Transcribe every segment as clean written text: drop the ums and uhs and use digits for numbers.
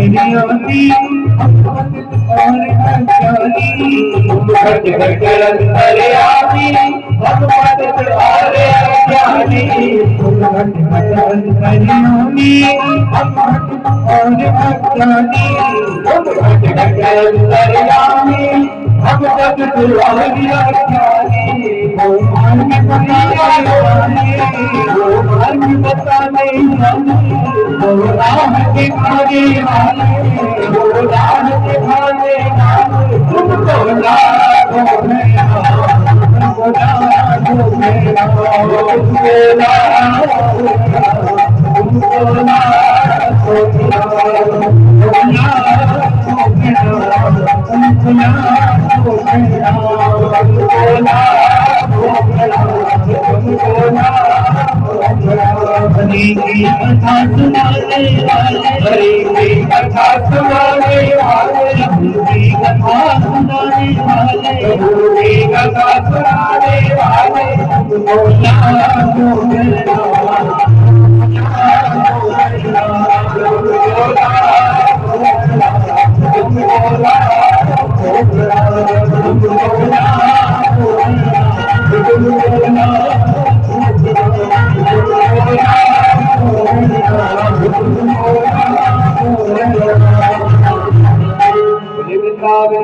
अंतर्यामी भगवत तुम्हारे अज्ञानी अंतर्यामी भगवत और अज्ञानी अंतर्यामी भगवत तुम्हारे अज्ञानी वो मार्ग बताने वाले वो राह दिखाने वाले वो राह दिखाने वाले तुमको लाखों में तुमको लाखों में तुमको हरि की कथा सुनाने वाले हरि की कथा सुनाने वाले प्रभु की कथा सुनाने वाले प्रभु की कथा सुनाने वाले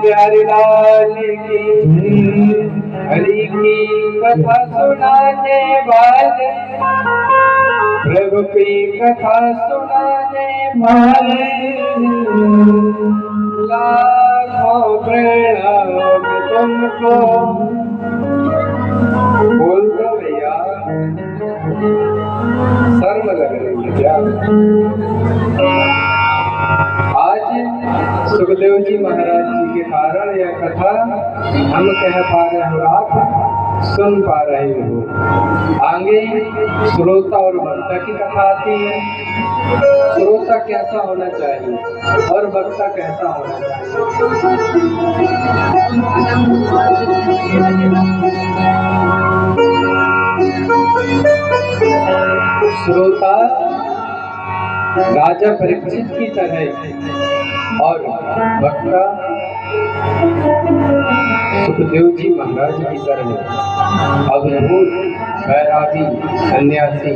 बिहारी लाल की हरि की कथा सुनाने वाले प्रभु की कथा सुनाने वाले लाखों प्रणाम तुमको। बोल दो भैया, शर्म लग रही है क्या? आज सुखदेव जी महाराज जी के कारण यह कथा हम कह पा रहे हो, आप सुन पा रहे हो। आगे श्रोता और वक्ता की कथा आती है। श्रोता कैसा होना चाहिए और वक्ता कैसा होना चाहिए। श्रोता राजा परीक्षित की तरह और वक्ता सुखदेव जी महाराज की तरह अवधूत बैरागी सन्यासी।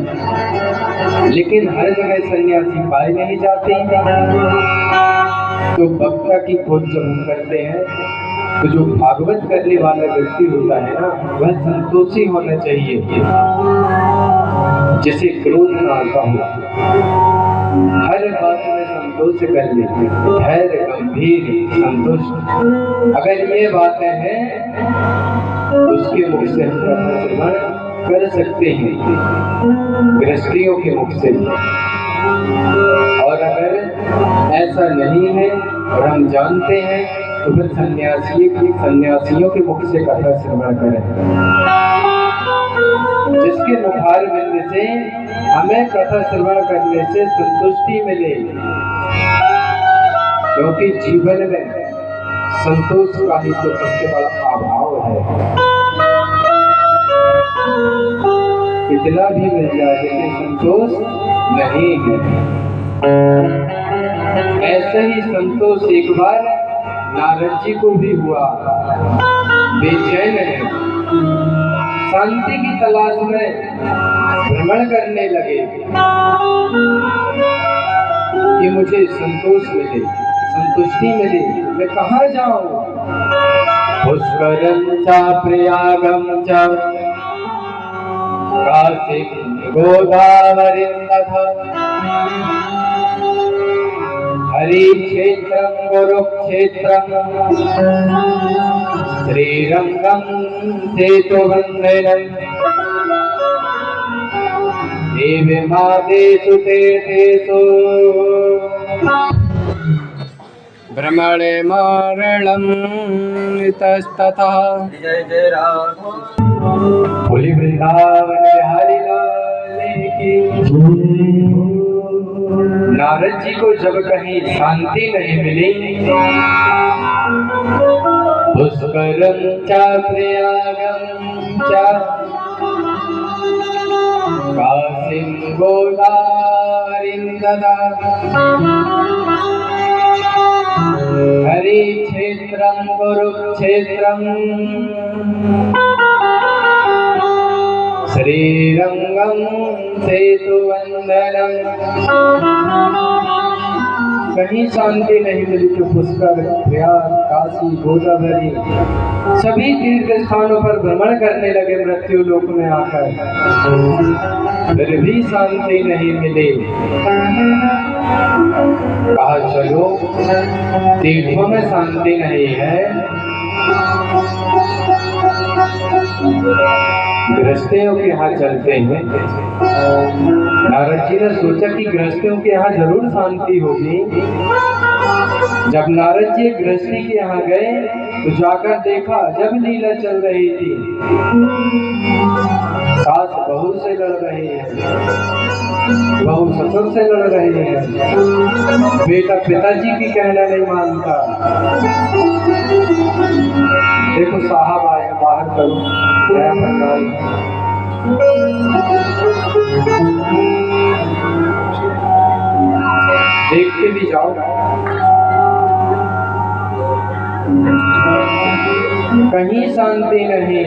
लेकिन हर जगह सन्यासी पाए नहीं जाते। तो वक्ता की खोज जब हम करते हैं तो जो भागवत करने वाला व्यक्ति होता है ना, वह संतोषी होना चाहिए, जैसे क्रोध न आता हो, हर बात में संतोष कर ले, धैर्य गंभीर संतुष्ट। अगर ये बातें हैं उसके मुख से हम श्रवण कर सकते हैं, गृहस्थियों के मुख से। और अगर ऐसा नहीं है और हम जानते हैं तो फिर सन्यासियों के मुख से कथा श्रवण करें, जिसके मुखार मिलने से हमें कथा श्रवण करने से संतुष्टि मिले। क्योंकि जीवन में संतोष का ही तो सबसे बड़ा अभाव है। कितना भी मिल जाए लेकिन संतोष नहीं है। ऐसे ही संतोष एक बार नारद जी को भी हुआ। बेचैन है, शांति की तलाश में भ्रमण करने लगे कि मुझे संतोष मिले, संतुष्टि मिले, मैं कहाँ जाऊं। पुष्करम च प्रयागम च काशी गोदावरी तथा हरि क्षेत्रम गुरुक्षेत्रम श्रीरंगम सेतुबंधनम देवमादेषु तीर्थेषु भ्रमणे मरणम ततः। जय जय राम। बोली वृंदावन बिहारी लाल की। नारद जी को जब कहीं शांति नहीं मिली, पुष्करम च प्रयागम च काशीं गोदावरीं तथा हरि क्षेत्रं कुरुक्षेत्रं श्रीरंगं सेतुवंदनम। कहीं शांति नहीं मिली तो पुष्कर, प्रयाग, काशी, गोदावरी सभी तीर्थ स्थानों पर भ्रमण करने लगे मृत्यु लोक में आकर, फिर भी शांति नहीं मिली। कहा चलो तीर्थों में शांति नहीं है, गृहस्थियों के यहाँ चलते हैं। नारद जी ने सोचा कि गृहस्थियों के यहाँ जरूर शांति होगी। जब नारद जी गृहस्थी के यहाँ गए तो जाकर देखा जब लीला चल रही थी, सास बहू से लड़ रही है, बहू ससुर से लड़ रही है, बेटा पिताजी की कहना नहीं मानता। देखो साहब आए, बाहर करो नया पंडाल। देख के भी जाओ। कहीं शांति नहीं।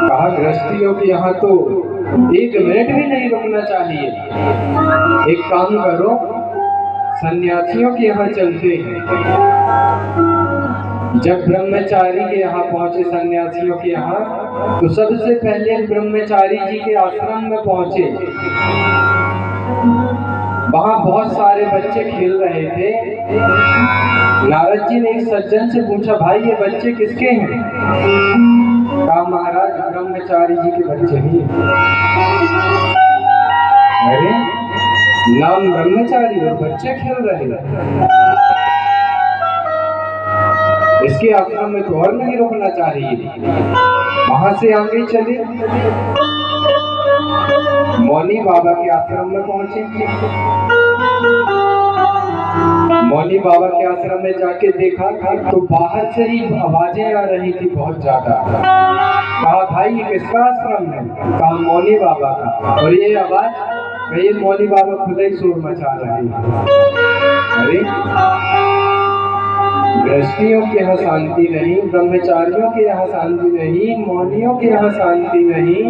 कहा गृहस्थियों के यहाँ तो 1 मिनट भी नहीं रुकना चाहिए। एक काम करो, सन्यासियों के यहाँ चलते हैं। जब ब्रह्मचारी के यहाँ पहुंचे, सन्यासियों के यहाँ, तो सबसे पहले ब्रह्मचारी जी के आश्रम में पहुंचे। वहां बहुत सारे बच्चे खेल रहे थे। नारद जी ने एक सज्जन से पूछा, भाई ये बच्चे किसके हैं? कहा महाराज ब्रह्मचारी जी के बच्चे ही। अरे नाम ब्रह्मचारी और बच्चे खेल रहे हैं, इसके आश्रम में तो और नहीं रुकना चाहिए। वहां से आगे चले, मौनी बाबा के आश्रम में पहुंचे। मौनी बाबा के आश्रम में जाके देखा तो बाहर से ही आवाजें आ रही थी बहुत ज्यादा। कहा भाई ये किसका आश्रम है? कहा मौनी बाबा का। और ये आवाज, कहीं मौनी बाबा खुद ही शोर मचा रहे हैं। अरे गृहस्थियों के यहाँ शांति नहीं, ब्रह्मचारियों के यहाँ शांति नहीं, मौनियों के यहाँ शांति नहीं।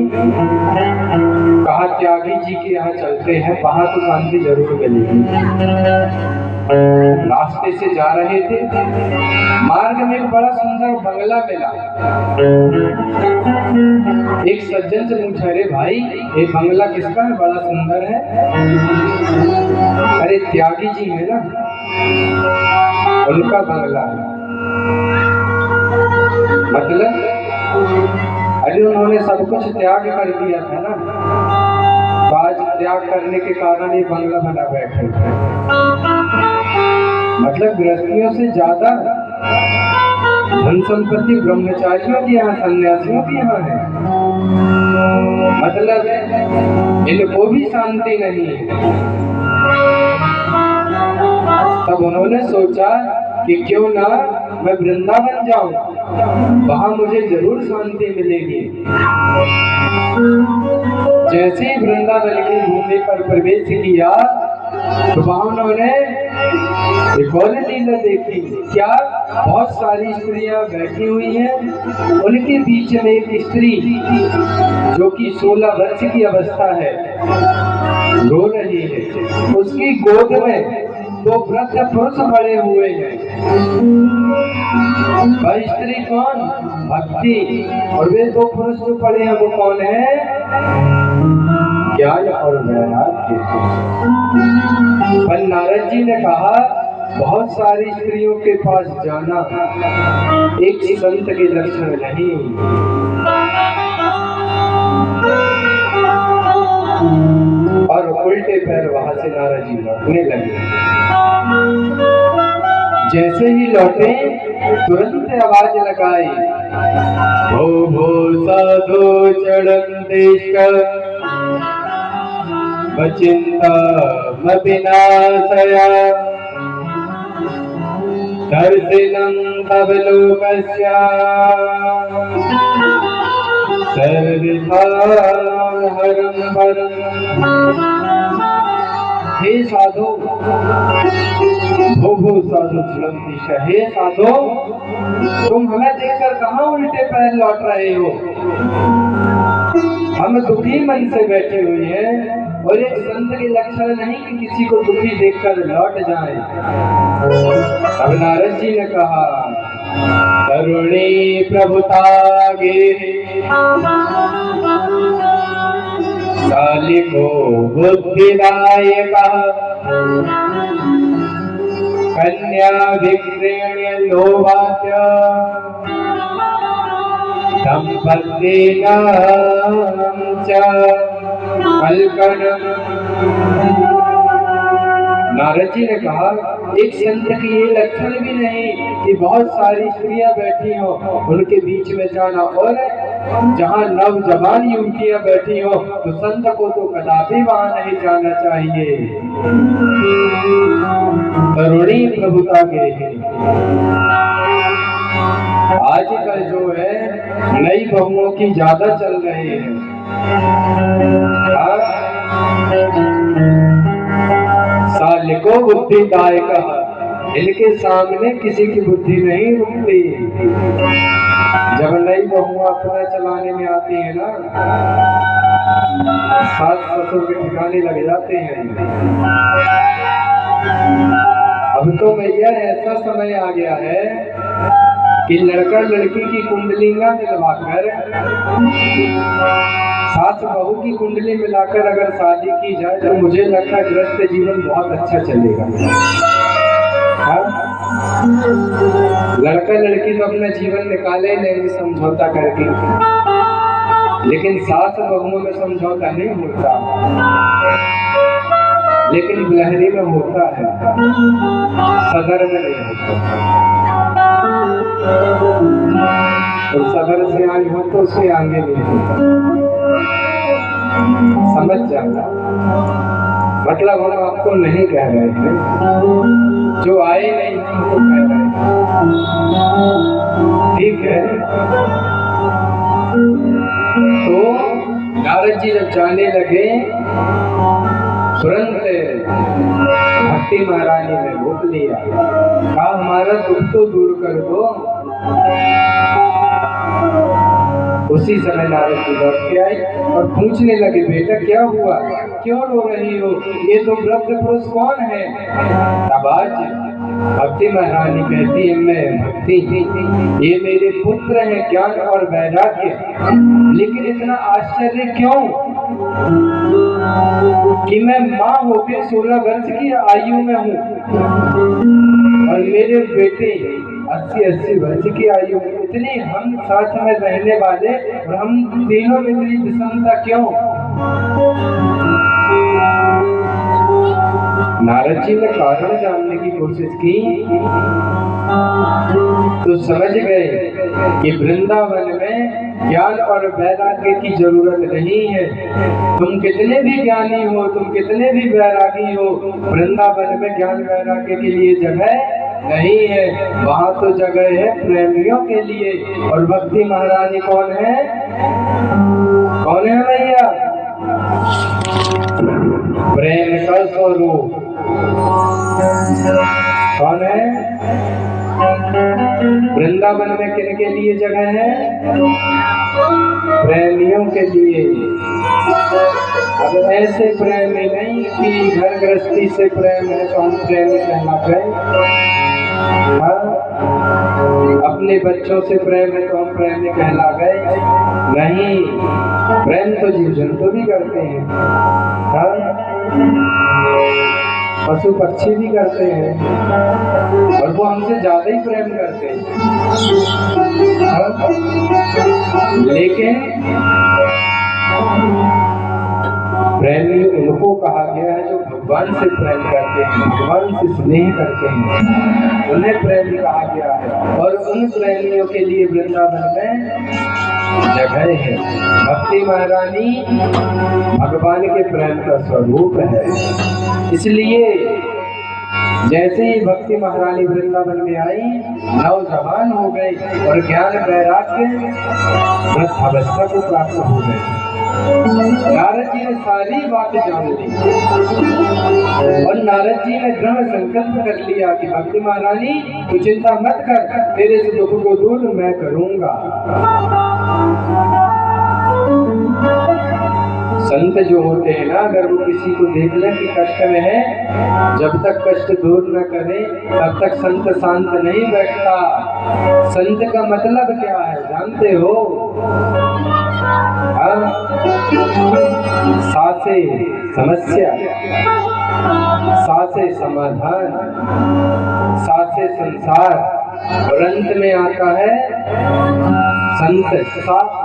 कहा त्यागी जी के यहाँ चलते हैं, वहां तो शांति जरूर मिलेगी। रास्ते से जा रहे थे, मार्ग में एक बड़ा सुंदर बंगला मिला। एक सज्जन से पूछा, अरे भाई ये बंगला किसका है, बड़ा सुंदर है? अरे त्यागी जी है ना, उनका बंगला है। मतलब अरे उन्होंने सब कुछ त्याग कर दिया था ना, तो आज त्याग करने के कारण ये बंगला बना बैठे। मतलब गृहस्थियों से ज्यादा धन संपत्ति ब्रह्मचारियों के यहाँ, सन्यासियों के यहाँ है। मतलब इनको भी शांति नहीं है। तब उन्होंने सोचा कि क्यों ना मैं वृंदावन जाऊं, वहां मुझे जरूर शांति मिलेगी। जैसे ही वृंदावन की भूमि पर प्रवेश किया तो वहां उन्होंने एक और लीला देखी। क्या? बहुत सारी स्त्रियां बैठी हुई हैं, उनके बीच में एक स्त्री जो कि 16 वर्ष की अवस्था है, रो रही है। उसकी गोद में 2 वृद्ध पुरुष पड़े हुए हैं। वह स्त्री कौन? भक्ति। और वे 2 पुरुष जो पड़े हैं वो कौन है? ज्ञान और वैराग्य। पर नारद जी ने कहा बहुत सारी स्त्रियों के पास जाना एक संत के लक्षण नहीं। और उल्टे पैर वहां से नारद जी लौटने लगे। जैसे ही लौटे तुरंत आवाज लगाई, भो भो साधु चढ़ंतेष्ट वचिंता विनाशया दर्शनं तव लोकस्य सर्वथा हरं वरं हे साधो भो भो साधु चलंतीश, हे साधो तुम हमें देखकर कहाँ उल्टे पैर लौट रहे हो? हम दुखी मन से बैठे हुए हैं और एक संत के लक्षण नहीं कि किसी को दुखी देखकर लौट जाए। अब नारद जी ने कहा, करुणी प्रभुतागे सालिको बुद्धिदायका कन्या विक्रेण्य लोभात्य संपत्तिनां च कल्कणम्। नारद जी ने कहा, एक संत की ये लक्षण भी नहीं कि बहुत सारी स्त्रियां बैठी हो उनके बीच में जाना, और जहाँ नौजवान युवतियां बैठी हो तो संत को तो कदापि वहां नहीं जाना चाहिए। करुणी प्रभुता के आजकल जो है नई बहुओं की ज्यादा चल रही है। सालिको बुद्धिदायक, इनके सामने किसी की बुद्धि नहीं रुकती। जब नई बहुआ अपना चलाने में आती है ना, सास ससुर के ठिकाने लग जाते हैं। अब तो भैया ऐसा समय आ गया है कि लड़का लड़की की कुंडली ना मिलवाकर, सास बहू की कुंडली मिलाकर अगर शादी की जाए तो मुझे लगता है गृहस्थ जीवन बहुत अच्छा चलेगा। लड़का लड़की तो अपना जीवन निकाले नहीं समझौता करके, लेकिन सास बहुओं में समझौता नहीं होता, लेकिन बिलहरी में होता है, सदर में नहीं होता। और सदर से आई हो तो उसके आगे नहीं होता। समझ जाना, मतलब हम आपको नहीं कह रहे थे, जो आए नहीं हमको कह रहे हैं, ठीक है। तो नारद जी जब जाने लगे, तुरंत भक्ति महारानी ने रोक लिया, कहा हमारा दुख तो दूर कर दो। उसी समय नारद जी लौट के आए और पूछने लगे, बेटा क्या हुआ, क्यों रो रही हो, ये तो वृद्ध पुरुष कौन है? तब आज भक्ति महारानी कहती है, मैं भक्ति, ये मेरे पुत्र हैं ज्ञान और वैराग्य। लेकिन इतना आश्चर्य क्यों कि मैं माँ होकर 16 वर्ष की आयु में हूँ और मेरे बेटे 80 वर्ष की आयु में, इतनी हम साथ में रहने वाले और हम तीनों में इतनी विषमता क्यों? नारद जी ने कारण जानने की कोशिश की तो समझ गए कि वृंदावन में ज्ञान और वैराग्य की जरूरत नहीं है। तुम कितने भी ज्ञानी हो, तुम कितने भी वैरागी हो, वृंदावन में ज्ञान वैराग्य के लिए जगह नहीं है। वहाँ तो जगह है प्रेमियों के लिए। और भक्ति महारानी कौन है? कौन है भैया? प्रेम का स्वरूप। कौन है? वृंदावन में किन के लिए जगह है? प्रेमियों के लिए। अब ऐसे प्रेमी नहीं कि घर गृहस्थी से प्रेम है तो हम प्रेमी कहना गए, अपने बच्चों से प्रेम है तो हम प्रेमी कहला गए। नहीं, प्रेम तो जीव जंतु भी करते हैं, पशु पक्षी भी करते हैं और वो हमसे ज्यादा ही प्रेम करते हैं। लेकिन प्रेमी उनको कहा गया है जो भगवान से प्रेम करते हैं, भगवान से स्नेह करते हैं, उन्हें प्रेमी कहा गया है। और उन प्रेमियों के लिए वृंदावन में जगह है। भक्ति महारानी भगवान के प्रेम का स्वरूप है। इसलिए जैसे ही भक्ति महारानी वृंदावन में आई, नौजवान हो गई और ज्ञान वैराग्य वृद्धावस्था को प्राप्त हो गए। नारद जी ने ने सारी बात जान ली और नारद जी ने दृढ़ संकल्प कर लिया कि भक्ति महारानी तू चिंता मत कर, तेरे से दुख को दूर मैं करूंगा। संत जो होते हैं ना, अगर वो किसी को देख लें कि कष्ट में है, जब तक कष्ट दूर न करे तब तक संत शांत नहीं बैठता। संत का मतलब क्या है जानते हो? सासे समस्या, सासे समाधान, सासे संसार और अंत में आता है संत,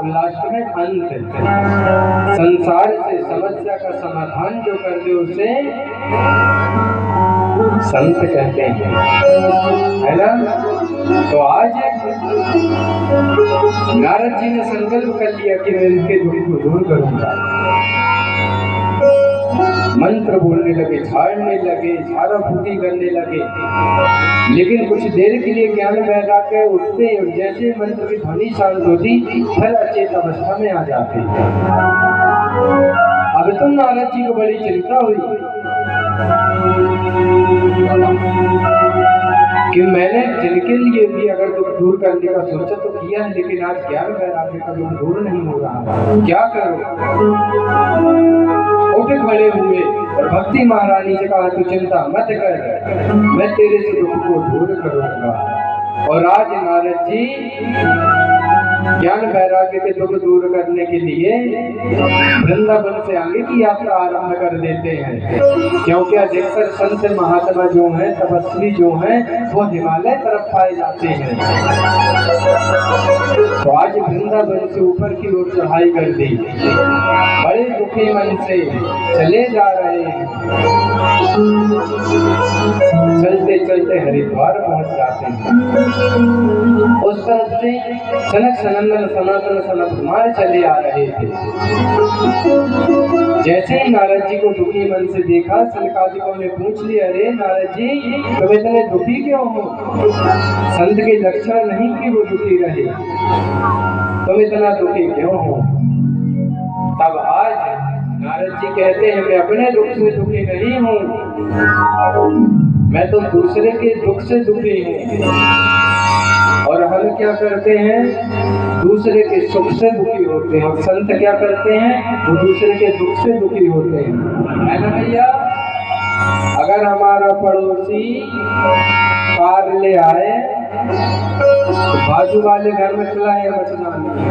लास्ट में अंत। संसार से समस्या का समाधान जो कर दे उसे संत कहते हैं, है ना? तो आज नारद जी ने संकल्प कर लिया कि मैं इनके दुख को दूर करूंगा। मंत्र बोलने लगे, झाड़ने लगे, झाड़ा फूकी करने लगे, लेकिन कुछ देर के लिए ज्ञान वैराग्य उठते और जैसे मंत्र की ध्वनि शांत होती फिर अचेत अवस्था में आ जाते। अब तो नारद जी को बड़ी चिंता हुई कि मैंने जिनके लिए भी अगर दुख दूर करने का सोचा तो किया, लेकिन आज ज्ञान वैराग्य का दुख दूर नहीं हो रहा, क्या करूं? उठ खड़े हुए और भक्ति महारानी से कहा तू चिंता मत कर, मैं तेरे से दुख को दूर करूंगा। और आज नारद जी ज्ञान वैराग्य के दुख दूर करने के लिए वृंदावन से आगे की यात्रा आरंभ कर देते हैं, क्योंकि अधिकतर संत महात्मा जो हैं, तपस्वी जो हैं, वो हिमालय तरफ पाए जाते हैं। तो आज वृंदावन से ऊपर की ओर चढ़ाई कर दी, बड़े दुखी मन से चले जा रहे हैं। चलते चलते हरिद्वार पहुंच जाते हैं। उस तरफ से सनक सनंदन सनातन सनत कुमार चले आ रहे थे। जैसे ही नारद जी को दुखी मन से देखा, सनकादिकों ने पूछ लिया, अरे नारद जी तुम इतने दुखी क्यों हो? संत के लक्षण नहीं कि वो दुखी रहे, तुम इतना दुखी क्यों हो? तब आज नारद जी कहते हैं मैं अपने दुख से दुखी नहीं हूँ, मैं तो दूसरे के दुख से दुखी हूँ। और हम क्या करते हैं? दूसरे के सुख से दुखी होते हैं। और संत क्या करते हैं? वो दूसरे के दुख से दुखी होते हैं, है ना भैया? अगर हमारा पड़ोसी कार ले आए तो बाजू वाले घर में चला है बचना नहीं,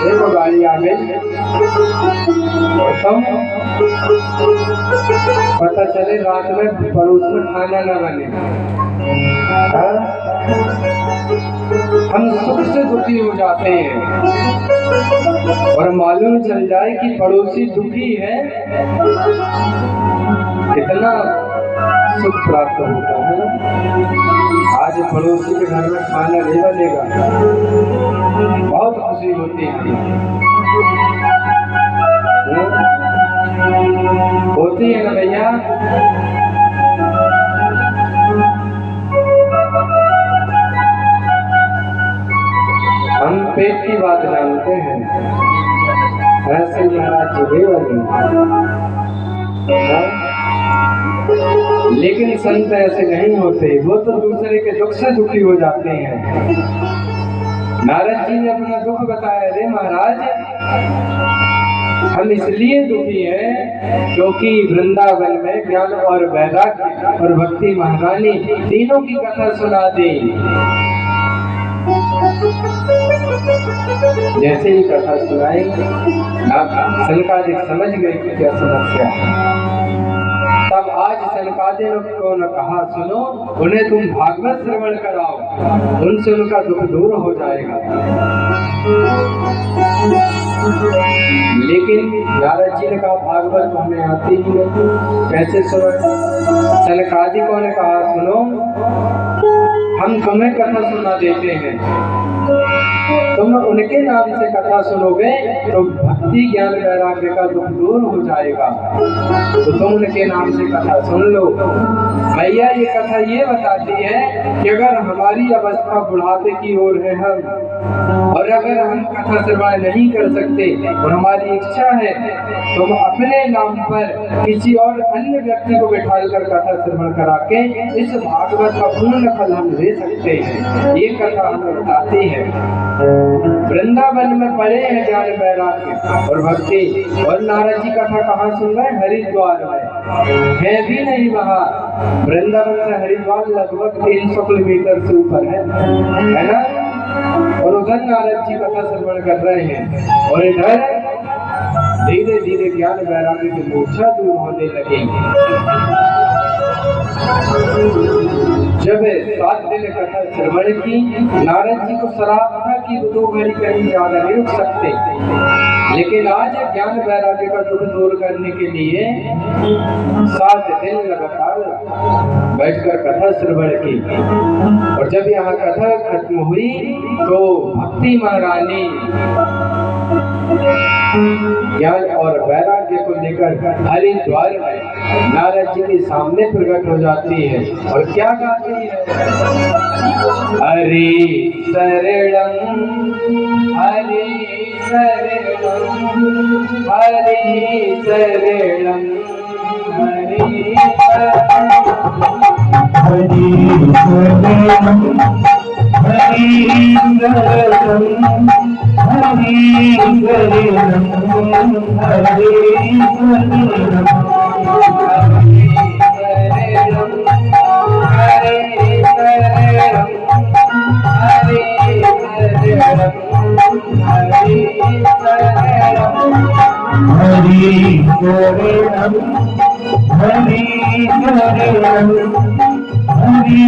देखो गाड़ी आ गई और तुम पता चले रात में पड़ोस में खाना न बने, हम सुख से दुखी हो जाते हैं। और मालूम चल जाए कि पड़ोसी दुखी है, कितना सुख प्राप्त होता है। आज पड़ोसी के घर में खाना नहीं बनेगा, बहुत खुशी होती है, होती है ना भैया? हम पेट की बात जानते हैं, ऐसे महाराज जी वाली, लेकिन संत ऐसे नहीं होते, वो तो दूसरे के दुख से दुखी हो जाते हैं। नारद जी ने अपना दुख बताया, अरे महाराज हम इसलिए दुखी हैं क्योंकि वृंदावन में ज्ञान और वैराग्य और भक्ति महारानी तीनों की कथा सुना दी। जैसे ही कथा सुनाई सनकादिक समझ गए कि क्या समस्या है। तब आज सनकादिकों ने कहा, सुनो उन्हें तुम भागवत श्रवण कराओ, उनसे उनका दुख दूर हो जाएगा। लेकिन नारद जी ने कहा भागवत तो हमें आती ही नहीं, कैसे सुनाए? सनकादिकों ने कहा, सुनो हम तुम्हें कथा सुना देते हैं। तुम उनके नाम से कथा सुनोगे तो भक्ति ज्ञान वैराग्य का दुख दूर हो जाएगा। तो तुम उनके नाम से कथा सुन लो। भैया ये कथा ये बताती है कि अगर हमारी अवस्था बुढ़ापे की ओर है हम, और अगर हम कथा श्रवण नहीं कर सकते और हमारी इच्छा है तो हम अपने नाम पर किसी और अन्य व्यक्ति को बिठाकर कथा श्रवण करा के इस भागवत का पूर्ण फल हम ले सकते हैं। ये कथा हमें बताती है। वृंदावन में पड़े हैं ज्ञान वैराग्य और भक्ति, और नारद जी कथा कहाँ सुन रहे हैं? हरिद्वार में है भी नहीं वहाँ। वृंदावन से हरिद्वार लगभग 300 किलोमीटर से ऊपर है ना। और उधर नारद जी कथा श्रवण कर रहे हैं और इधर धीरे धीरे ज्ञान वैराग्य की मूर्छा दूर होने लगेगी। जब 7 दिन कथा श्रवण की, नारद जी को सलाह था कि 2 घड़ी कहीं ज्यादा नहीं रुक सकते, लेकिन आज ज्ञान वैराग्य का दुख दूर करने के लिए 7 दिन लगातार बैठकर कथा श्रवण की। और जब यहाँ कथा खत्म हुई तो भक्ति महारानी ज्ञान और वैराग्य को लेकर हरिद्वार में नारद जी के सामने प्रकट हो जाती है और क्या गाती है? हरि शरणं हरि शरणं हरि शरणं हरि शरणं हरि शरणं हरि शरणं हरि शरणं हरि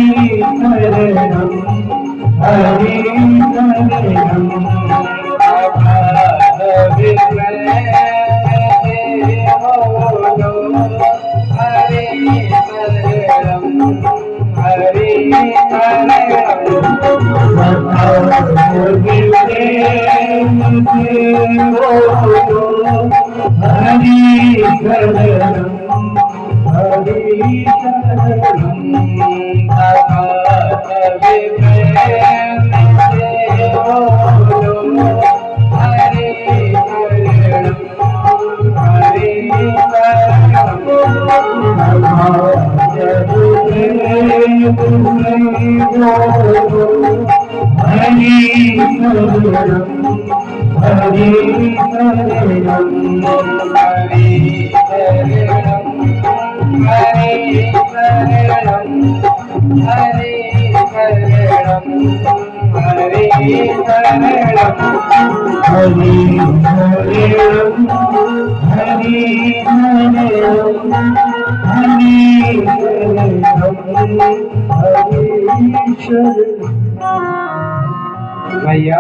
भैया,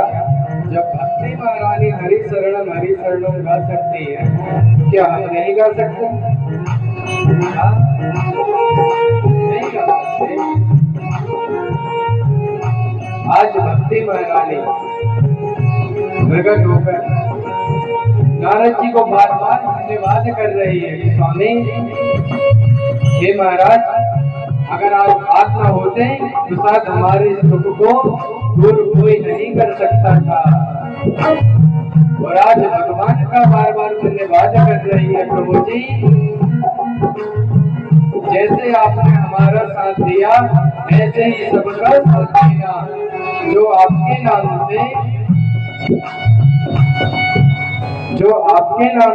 जब भक्ति महारानी हरि शरणम गा सकती है, क्या हम नहीं गा सकते? नहीं गा सकते। आज भक्ति महारानी प्रकट होकर नारद जी को बार बार धन्यवाद कर रही है कि स्वामी, हे महाराज, अगर आप आत्मा होते तो शायद हमारे सुख को दूर कोई नहीं कर सकता था। और आज भगवान का बार बार धन्यवाद कर रही है। प्रभु जी, जैसे आपने हमारा साथ दिया ऐसे ही सबका साथ देना। जो आपके नाम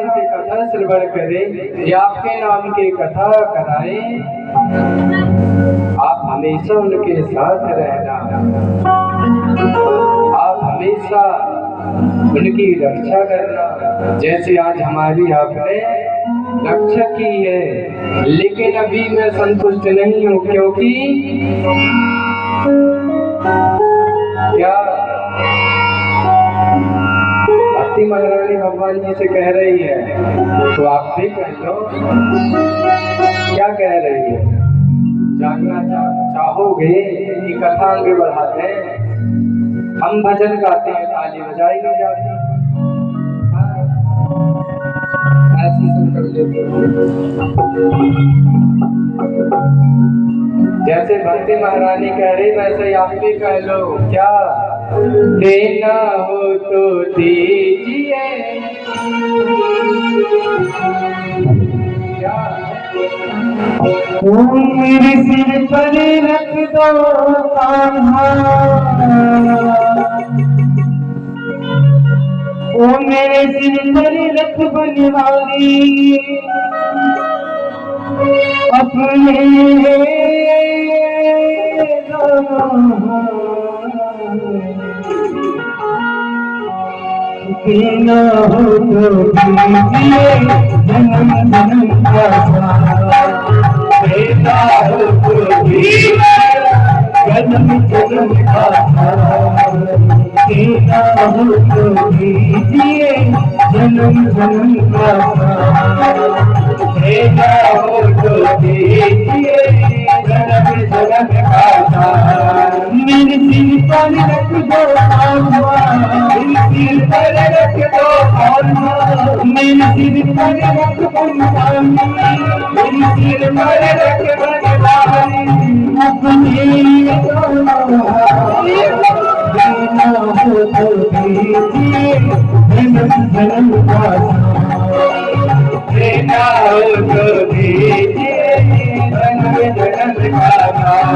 से कथा श्रवण करे या आपके नाम की कथा कराए, आप हमेशा उनके साथ रहना। आप हमेशा उनकी रक्षा करना, जैसे आज हमारी आपने रक्षा की है। लेकिन अभी मैं संतुष्ट नहीं हूँ, क्योंकि क्या भक्ति महारानी भगवान जी से कह रही है, तो आप भी कह लो। क्या कह रही है? जानना चाहोगे कि कथा आगे बढ़ाते हैं? हम भजन गाते हैं, ताली बजाई नहीं जाती। ऐसे सब कर लेते जैसे भक्ति महारानी कह रही वैसे ही आप भी कह लो। क्या देना हो तो दीजिए, क्या मेरे सिर पर रख दो कान्हा, ओ मेरे सिर पर रख बनवारी अपने देना हो तो दीजिए जन्म जन्म का सहारा, देना हो तो दीजिए जन्म जन्म का सहारा, देना हो तो दीजिए जन्म जन्म का सहारा, देना हो तो दीजिए जन्म जन्म का सहारा। मेरे सिर पर रख दो कान्हा, मेरे सिर पर रख दो कान्हा, मेरे सिर पर रख बनवारी, मेरे सिर पर रख बनवारी अपने देना हो तो दीजिए जन्म जन्म का सहारा, देना हो तो दीजिए जन्म जन्म का सहारा।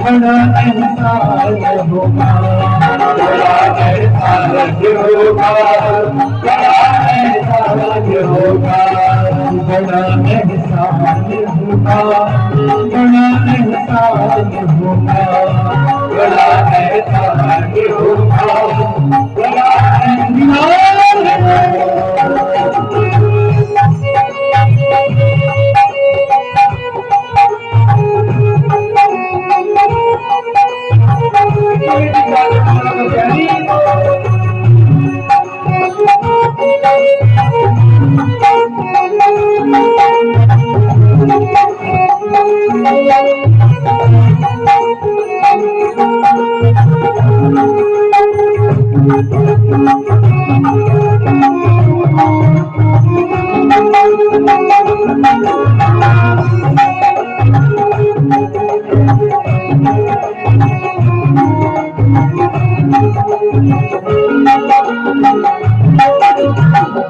बड़ा एहसान होगा, बड़ा एहसान होगा, बड़ा एहसान होगा, बड़ा एहसान होगा, बड़ा एहसान होगा, बड़ा एहसान होगा, बड़ा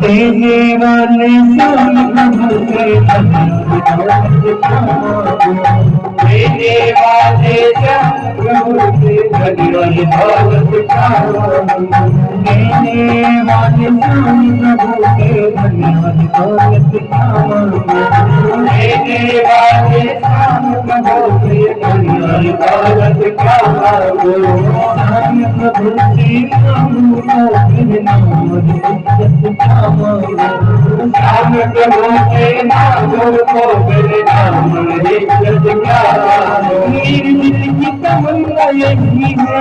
देने वाले देने वाले प्रभु से धन्यवाद दौलत देने वाले प्रभु से धन्यवाद दौलत देने वाले प्रभु से धन्यवाद दौलत प्रभु से नाम प्रभु के नाम को मेरे नाम इज्जत क्या, मेरे दिल की तमन्ना यही है,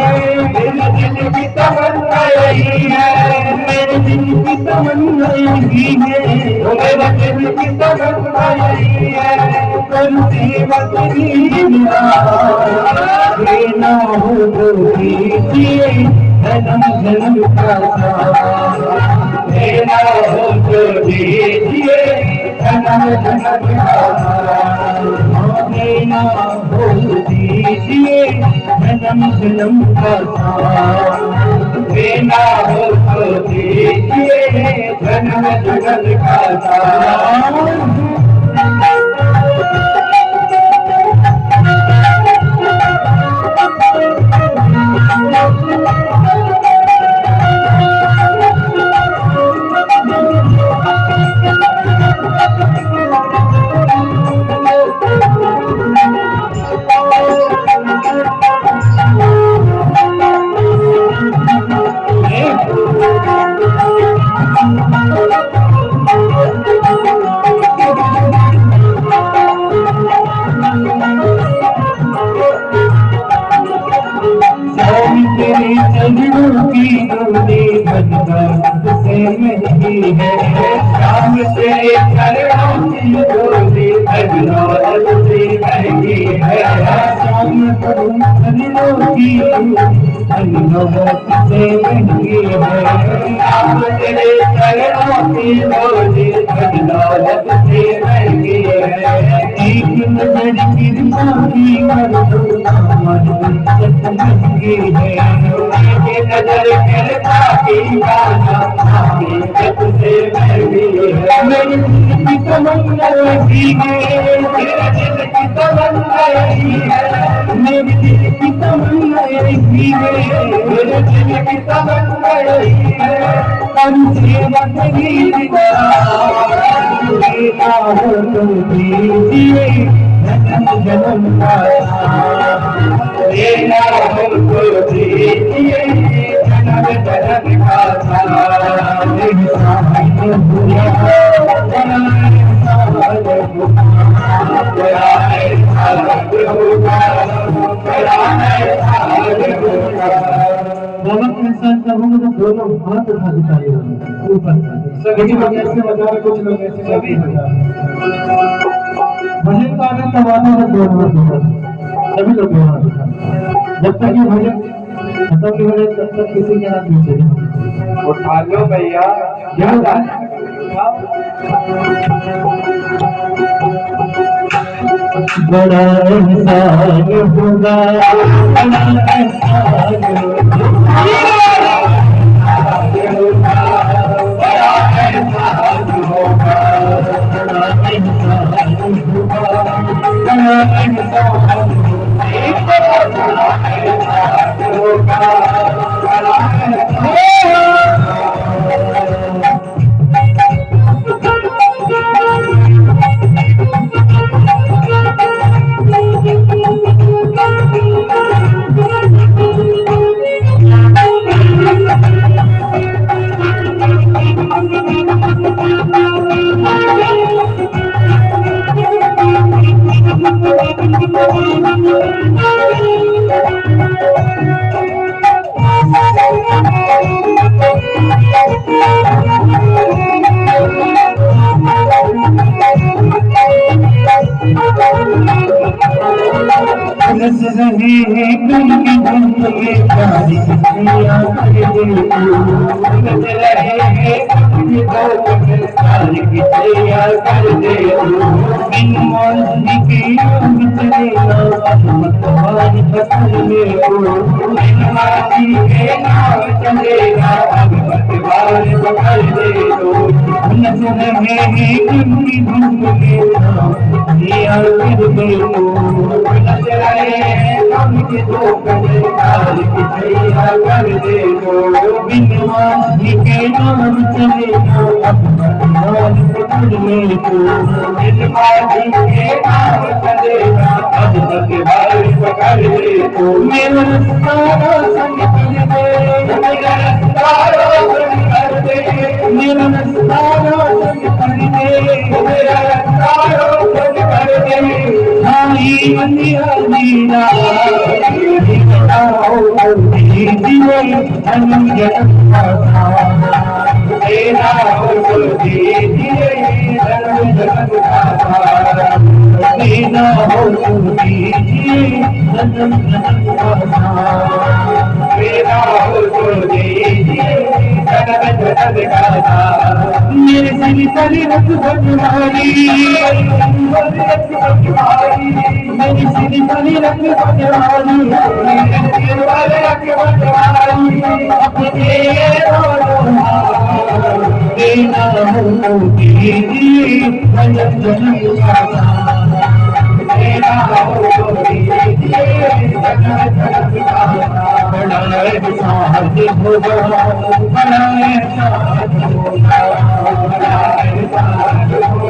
मेरे दिल की तमन्ना यही है, मेरे दिल की तमन्ना यही है, मेरे दिल की तमन्ना यही है, कर सेवा तेरी देना हो तो दीजिए जन्म जन्म का सहारा, देना हो तो दीजिए जन्म जन्म का सहारा, देना हो दीजिए जन्म जन्म का सहारा, देना हो तो दीजिए जन्म जन्म का सहारा। तेरे चरणों की डोली बनकर महंगी है। राम तेरे चरणों की डोली धनदौलत से महंगी है। राम चरणों की धनदौलत से महंगी है। राम तेरे चरणों की डोली धनदौलत से महंगी है। एक नजर कृपा की कर दो इज्जत महंगी है। एक नजर कृपा की इज्जत से महंगी है। मेरे दिल की तमन्ना यही है, मेरे दिल की तमन्ना यही है, मेरे दिल की तमन्ना यही है, मेरे दिल की तमन्ना यही है। हम सेवा करेंगे दीजिए जन्म का लेना हमको दीजिए जन्म जन्म का बाबा के साथ जब हम लोग दोनों हाथ उठा दिखाई ऊपर सभी लोग ऐसे बजा रहे, कुछ लोग ऐसे सभी भजन का आनंद तब आता है दोनों हाथ उठा, सभी लोग दोनों हाथ उठा। जब तक ये भजन खत्म नहीं हो रहे तब तक किसी के हाथ नीचे उठा लो भैया, याद आ बड़ा इंसान होगा, बड़ा इंसान रस रहे हैं कल की धूप में प्यारी दुनिया कर दे रस रहे हैं कल की धूप में प्यारी की तैयार कर दे इन मौसमी की उम्र चलेगा तुम्हारी फसल में इन माटी के नाम चलेगा अब पतवार पकड़ दे रस रहे हैं कल की धूप में तैयार कर दे हम के दो कले काल की तैया कर दे बिनवासी के नाम चलेगा अब भगवान पकड़ ले बिनवासी के नाम चलेगा अब भगवान पकड़ ले मेरा रास्ता संग कर दे, मेरा रास्ता संग कर दे, मेरा रास्ता संग कर दे, मेरा रास्ता संग कर दे। आई अंधिया मीरा दीजिए जन्म जन्म का तेरा हो दीजिए जन्म जन्म का तेरा हो दीजिए जन्म जन्म का तेरा हो दीजिए जन्म जन्म का मेरे सभी सभी रख भगवानी मेरी सीधी सारी रख भगवानी अपने देना हो दीजिए जन्म जन्म का देना हो दीजिए जन्म जन्म का बड़ा साथ होगा बड़ा साथ होगा बड़ा साथ होगा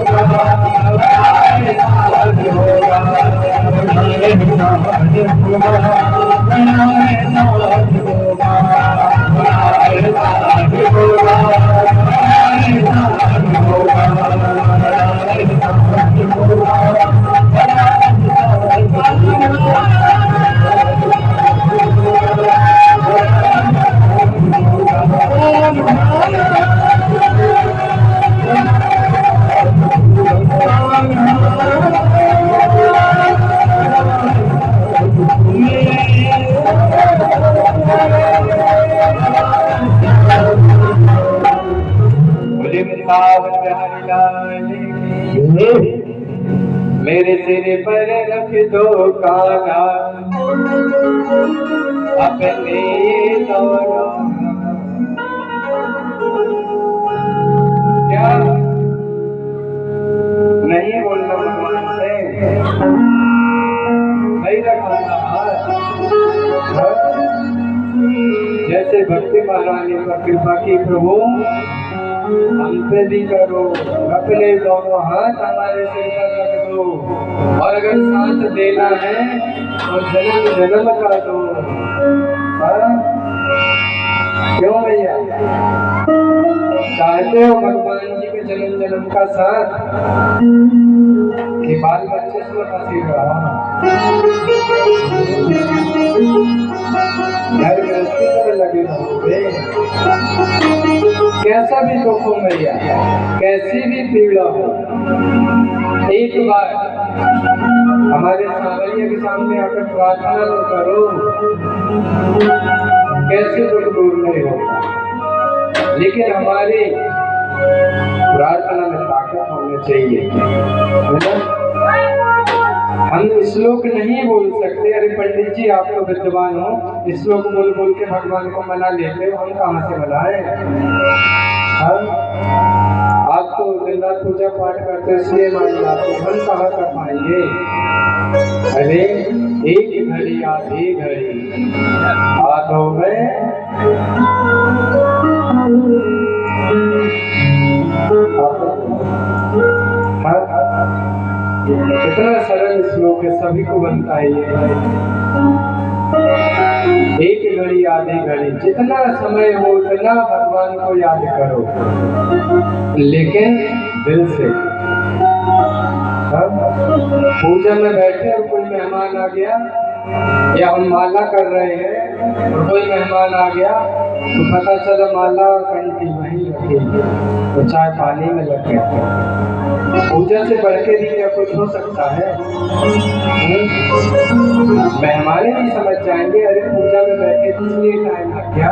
वृंदावन हरि लाल की। मेरे सिर पर रख दो कान्हा अपने दोनों। क्या नहीं बोलना भगवान से? नहीं रखा हाथ। जैसे भक्ति महारानी पर कृपा की प्रभु, हम पे भी करो, अपने दोनों हाथ हमारे सिर पर रख दो, और अगर साथ देना है तो जन्म जन्म का दो। क्यों भैया चाहते हो भगवान जी के जन्म जन्म का साथ कि बाल बच्चे से आशीर्वाद? घर गृहस्थी में लगे रहोगे, कैसा भी दुख हो भैया, कैसी भी पीड़ा हो, एक बार हमारे सांवरिया के सामने आकर प्रार्थना तो करो, कैसे दुख दूर नहीं होगा। लेकिन हमारी प्रार्थना में ताकत होनी चाहिए, है ना? हम श्लोक नहीं बोल सकते। अरे पंडित जी आप तो विद्वान हो, श्लोक बोल बोल के भगवान को मना लेते हो, हम कहाँ से मनाए? आप तो दिन रात पूजा पाठ करते हो इसलिए मान जाते, हम कहाँ कर पाएंगे? अरे एक घड़ी आधी घड़ी हाथों में कितना सरल श्लोक है, सभी को बनता है ये। एक घड़ी आधी घड़ी, जितना समय हो उतना भगवान को याद करो, लेकिन दिल से। पूजा में बैठे और कोई मेहमान आ गया, या हम माला कर रहे हैं और कोई मेहमान आ गया, तो पता चला माला घंटी वहीं रखी तो चाय पानी में लग गया। पूजा से बढ़ के भी क्या कुछ हो सकता है? मेहमान नहीं समझ जाएंगे, अरे पूजा में बैठे इसलिए टाइम लग गया।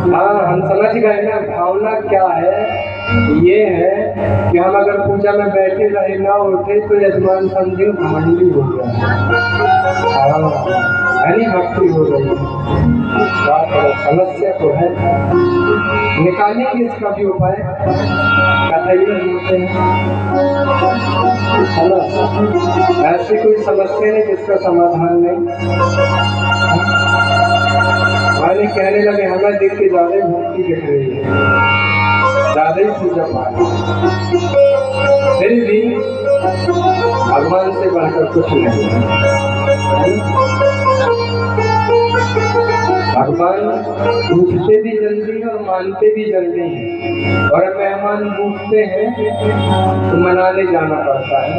हाँ हम समझ गए ना, भावना क्या है? ये है कि हम अगर पूजा में बैठे रहे ना उठे तो यजमान समझे घमंडी हो गया, हरी भक्ति हो रही है। समस्या तो है, निकालेंगे इसका भी उपाय, कथाइए होते हैं। ऐसी कोई समस्या नहीं जिसका समाधान नहीं। मैंने कहने लगे हमें देख के ज्यादा भक्ति दिख रही है, ज्यादा ही पूजा पाठ, फिर भी भगवान से बढ़कर कुछ नहीं है। भगवान पूछते भी जल्दी है और मानते भी जल्दी है, और मेहमान पूछते हैं तो मनाने जाना पड़ता है।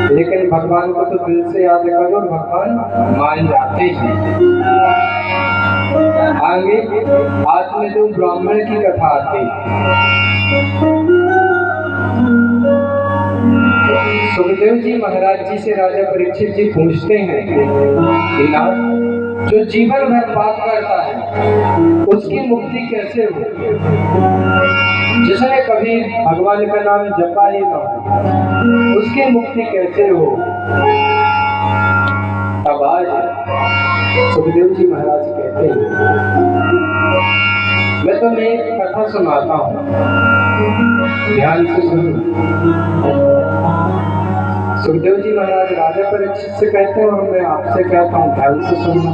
लेकिन भगवान को तो दिल से याद करो, भगवान मान जाते हैं। आगे आत्मदेव ब्राह्मण की कथा आती है। सुखदेव जी महाराज जी से राजा परीक्षित जी पूछते हैं कि नाथ, जो जीवन भर पाप करता है उसकी मुक्ति कैसे हो? जिसने कभी भगवान का नाम जपा ही ना हो उसकी मुक्ति कैसे हो? तब आज सुखदेव जी महाराज कहते हैं, मैं तुम्हें एक कथा सुनाता हूँ, ध्यान से सुनो। सुखदेव जी महाराज राजा परीक्षित से कहते हैं और मैं आपसे कहता हूँ, ध्यान से सुनो।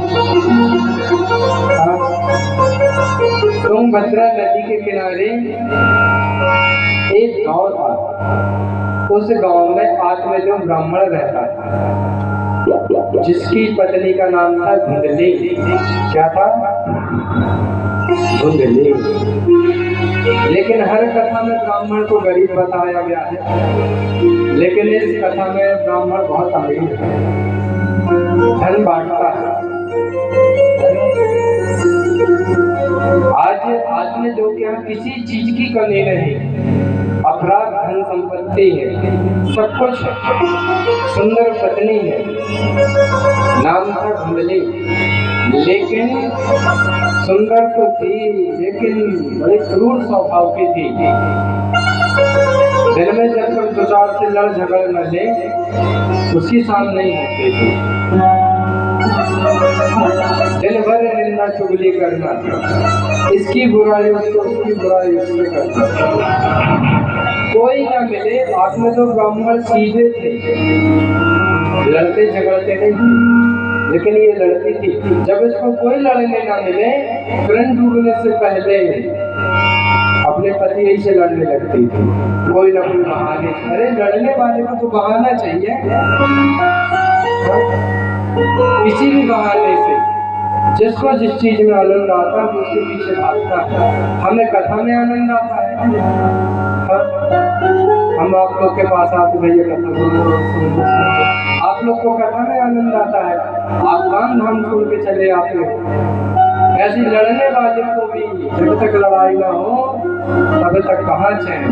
तुंगभद्रा नदी के किनारे एक गांव था। उस गांव में आत्मदेव ब्राह्मण रहता था, जिसकी पत्नी का नाम था धुंधली। क्या था? धुंधली। लेकिन हर कथा में ब्राह्मण को गरीब बताया गया है, लेकिन इस कथा में ब्राह्मण बहुत अमीर है, धन बांटता है। आज आदमी जो क्या किसी चीज की कमी नहीं, अपराध धन संपत्ति है, सब कुछ सुंदर पत्नी है, नाम था धुंधली। लेकिन सुंदर तो थी, लेकिन बड़ी क्रूर स्वभाव की थी। दिन में जब तक दो चार से लड़ झगड़ न ले, उसकी शान नहीं होती थी। दिन भर निंदा चुगली करना, इसकी बुराई उससे, उसकी बुराई उससे करना। कोई ना मिले, आठ में तो ब्राह्मण सीधे थे, लड़ते झगड़ते नहीं थे, लेकिन ये लड़ती थी। जब इसको कोई लड़ने ना मिले, तुरंत डूबने से पहले अपने पति ही से लड़ने लगती थी, कोई ना कोई बहाने। अरे लड़ने वाले को तो बहाना चाहिए, किसी भी बहाने से। जिसको जिस चीज में आनंद आता है उसके पीछे भागता है। हमें कथा में आनंद आता है, हम आप लोग के पास आते भैया कथा सुनो, आप लोग को कथा में आनंद आता है, आप काम धाम छोड़ के चले आते हो। ऐसी लड़ने वाले को भी जब तक लड़ाई ना हो तब तक कहाँ चैन।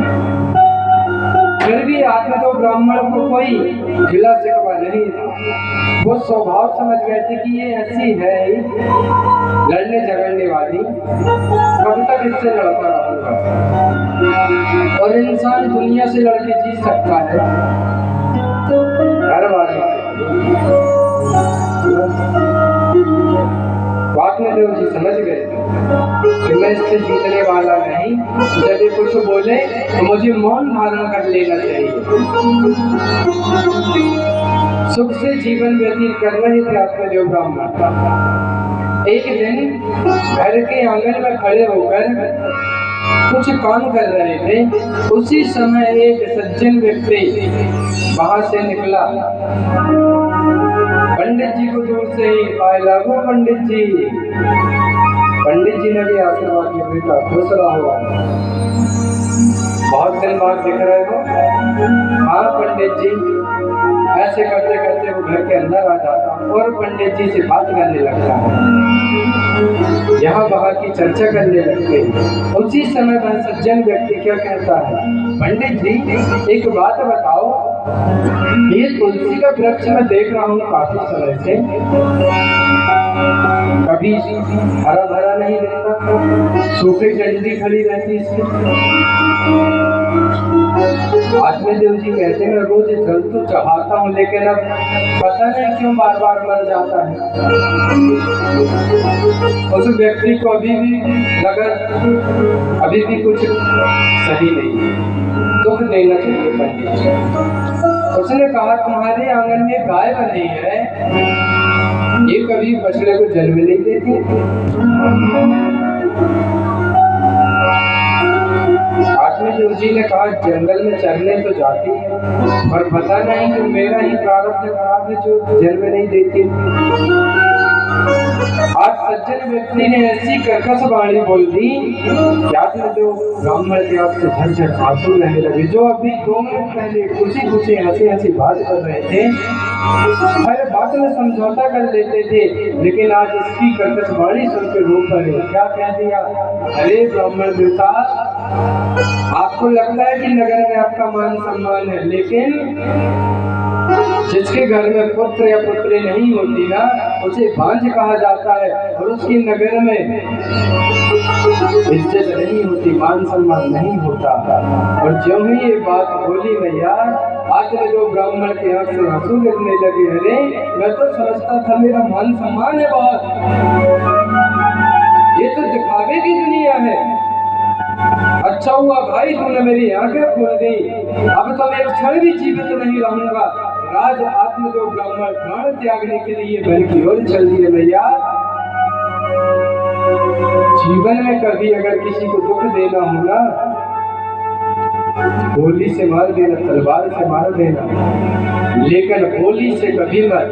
फिर भी आत्मा तो ब्राह्मण को कोई ढीला शिकवा नहीं था। वो स्वभाव समझ गए थे कि ये ऐसी है लड़ने झगड़ने वाली, कब तक इससे लड़ता रहूंगा। और इंसान दुनिया से लड़के जीत सकता है, घर वाले से। बात में देव जी समझ गए कि मैं इससे जीतने वाला नहीं, जब ये कुछ बोले तो मुझे मौन धारण कर लेना चाहिए। सुख से जीवन व्यतीत कर रहे थे आत्मदेव ब्राह्मण। एक दिन घर के आंगन में खड़े होकर कुछ काम कर रहे थे। उसी समय एक सज्जन व्यक्ति वहां से निकला। पंडित जी को दूर से ही पाए लागो पंडित जी। पंडित जी ने भी आशीर्वाद दिया, बेटा खुश रहो, बहुत दिन बाद दिख रहे हो। हाँ पंडित जी। ऐसे करते करते वो घर के अंदर आ जाता और पंडित जी से बात करने लगता है, यहाँ वहाँ की चर्चा करने लगते हैं। उसी समय वह सज्जन व्यक्ति क्या कहता है, पंडित जी एक बात बताओ, ये तुलसी का वृक्ष मैं देख रहा हूँ काफी समय से, कभी हरा भरा नहीं दिखता, सूखी डंडी खड़ी रहती इसमें। आत्मदेव जी कहते हैं मैं रोज जल तो चढ़ाता हूँ, लेकिन अब पता नहीं क्यों बार बार मर जाता है। उस व्यक्ति को अभी भी लगा, अभी भी कुछ सही नहीं, दुख देना चाहिए पंडित जी। उसने कहा तुम्हारे आंगन में गाय बनी है, ये कभी बछड़े को जन्म नहीं देती। आत्मदेव जी ने कहा जंगल में चरने तो जाती है, पर पता नहीं कि मेरा ही प्रारब्ध खराब है जो जन्म नहीं देती। आज सज्जन व्यक्ति ने ऐसी कर्कश वाणी बोल दी कि आत्मदेव ब्राह्मण के आंख से झरझर आंसू बहने लगे। जो अभी 2 मिनट पहले खुशी खुशी हंसी हंसी बात कर रहे थे, हर बात में समझौता कर लेते थे, लेकिन आज इसकी कर्कश वाणी सुनकर रो पड़े। क्या कह दिया, अरे ब्राह्मण देवता, आपको लगता है कि नगर में आपका मान सम्मान है, लेकिन जिसके घर में पुत्र या पुत्री नहीं होती ना, उसे बांझ कहा जाता है, और उसकी नगर में इज्जत नहीं होती, मान सम्मान नहीं होता। और जो ही ये बात बोली भैया, आज जो ब्राह्मण के आंख से आंसू गिरने लगे। अरे मैं तो समझता था मेरा मान सम्मान है बहुत, ये तो दिखावे की दुनिया है। अच्छा हुआ भाई तूने मेरी आंखें खोल दी, अब तो मैं एक क्षण भी जीवित नहीं रहूंगा। राज आत्मदेव ब्राह्मण प्राण त्यागने के लिए वन की ओर चल दिए। भैया जीवन में कभी अगर किसी को दुख देना हो ना, गोली से मार देना, तलवार से मार देना, लेकिन गोली से कभी मत,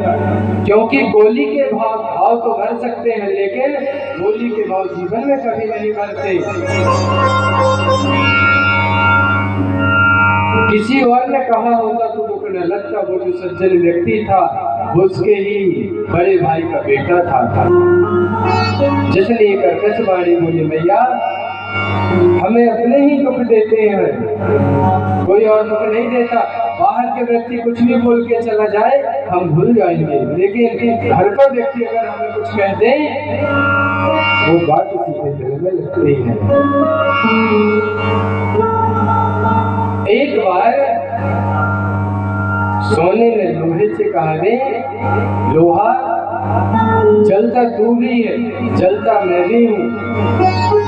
क्योंकि गोली के भाव तो भर सकते हैं, लेकिन गोली के भाव जीवन में कभी नहीं भरते। किसी और ने कहा होता तो दुख न लगता, वो जो सज्जन व्यक्ति था उसके ही बड़े भाई का बेटा था, जिसने एक कर्कश वाणी बोली, भैया हमें अपने ही दुख देते हैं, कोई और दुख नहीं देता। बाहर के व्यक्ति कुछ भी बोल के चला जाए हम भूल जाएंगे, लेकिन घर का व्यक्ति अगर हमें कुछ कह दे वो बात सीधे दिल में लगती है। एक बार सोने ने लोहे से कहा, रे लोहा जलता तू भी है, जलता मैं भी हूँ,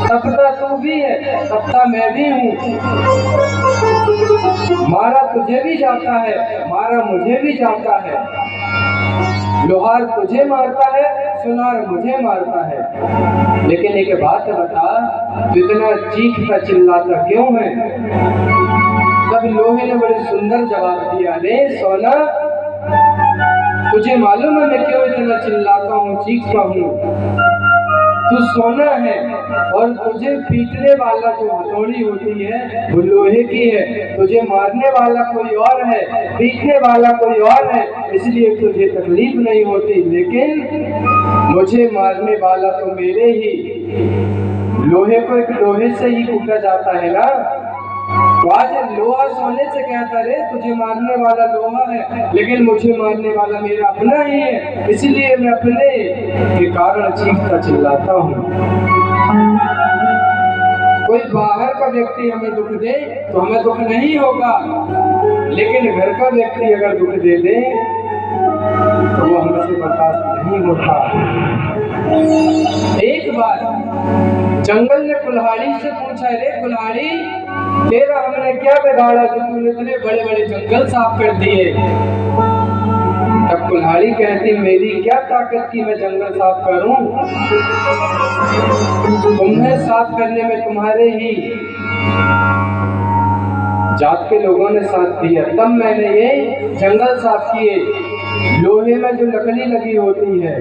तपता तू भी है, तपता मैं भी हूँ, मारा तुझे भी जाता है, मारा मुझे भी जाता है, लोहार तुझे मारता है, सुनार मुझे मारता है, लेकिन एक बात बता, तू इतना चीखता चिल्लाता क्यों है? तब लोहे ने बड़े सुंदर जवाब दिया, रे सोना तुझे मालूम है मैं क्यों इतना चिल्लाता हूँ, चीखता हूँ? तू सोना है और तुझे पीटने वाला जो हथौड़ी होती है वो लोहे की है, तुझे मारने वाला कोई और है, पीटने वाला कोई और है, इसलिए तुझे तकलीफ नहीं होती, लेकिन मुझे मारने वाला तो मेरे ही, लोहे को एक लोहे से ही कूटा जाता है ना। तो आज लोहा सोने से कहता रे तुझे मारने वाला लोहा है, लेकिन मुझे मारने वाला मेरा अपना ही है, इसलिए मैं अपने के कारण चीखता चिल्लाता हूँ। कोई बाहर का व्यक्ति हमें दुख दे तो हमें दुख नहीं होगा, लेकिन घर का व्यक्ति अगर दुख दे दे तो वो हमसे बर्दाश्त नहीं होता। एक बार जंगल ने कुल्हाड़ी से पूछा, रे कुल्हाड़ी तेरा हमने क्या बिगाड़ा कि तूने इतने बड़े बड़े जंगल साफ कर दिए? तब कुल्हाड़ी कहती, मेरी क्या ताकत की मैं जंगल साफ करूं, तुम्हें साफ करने में तुम्हारे ही जात के लोगों ने साथ दिया, तब मैंने ये जंगल साफ किए। लोहे में जो लकड़ी लगी होती है,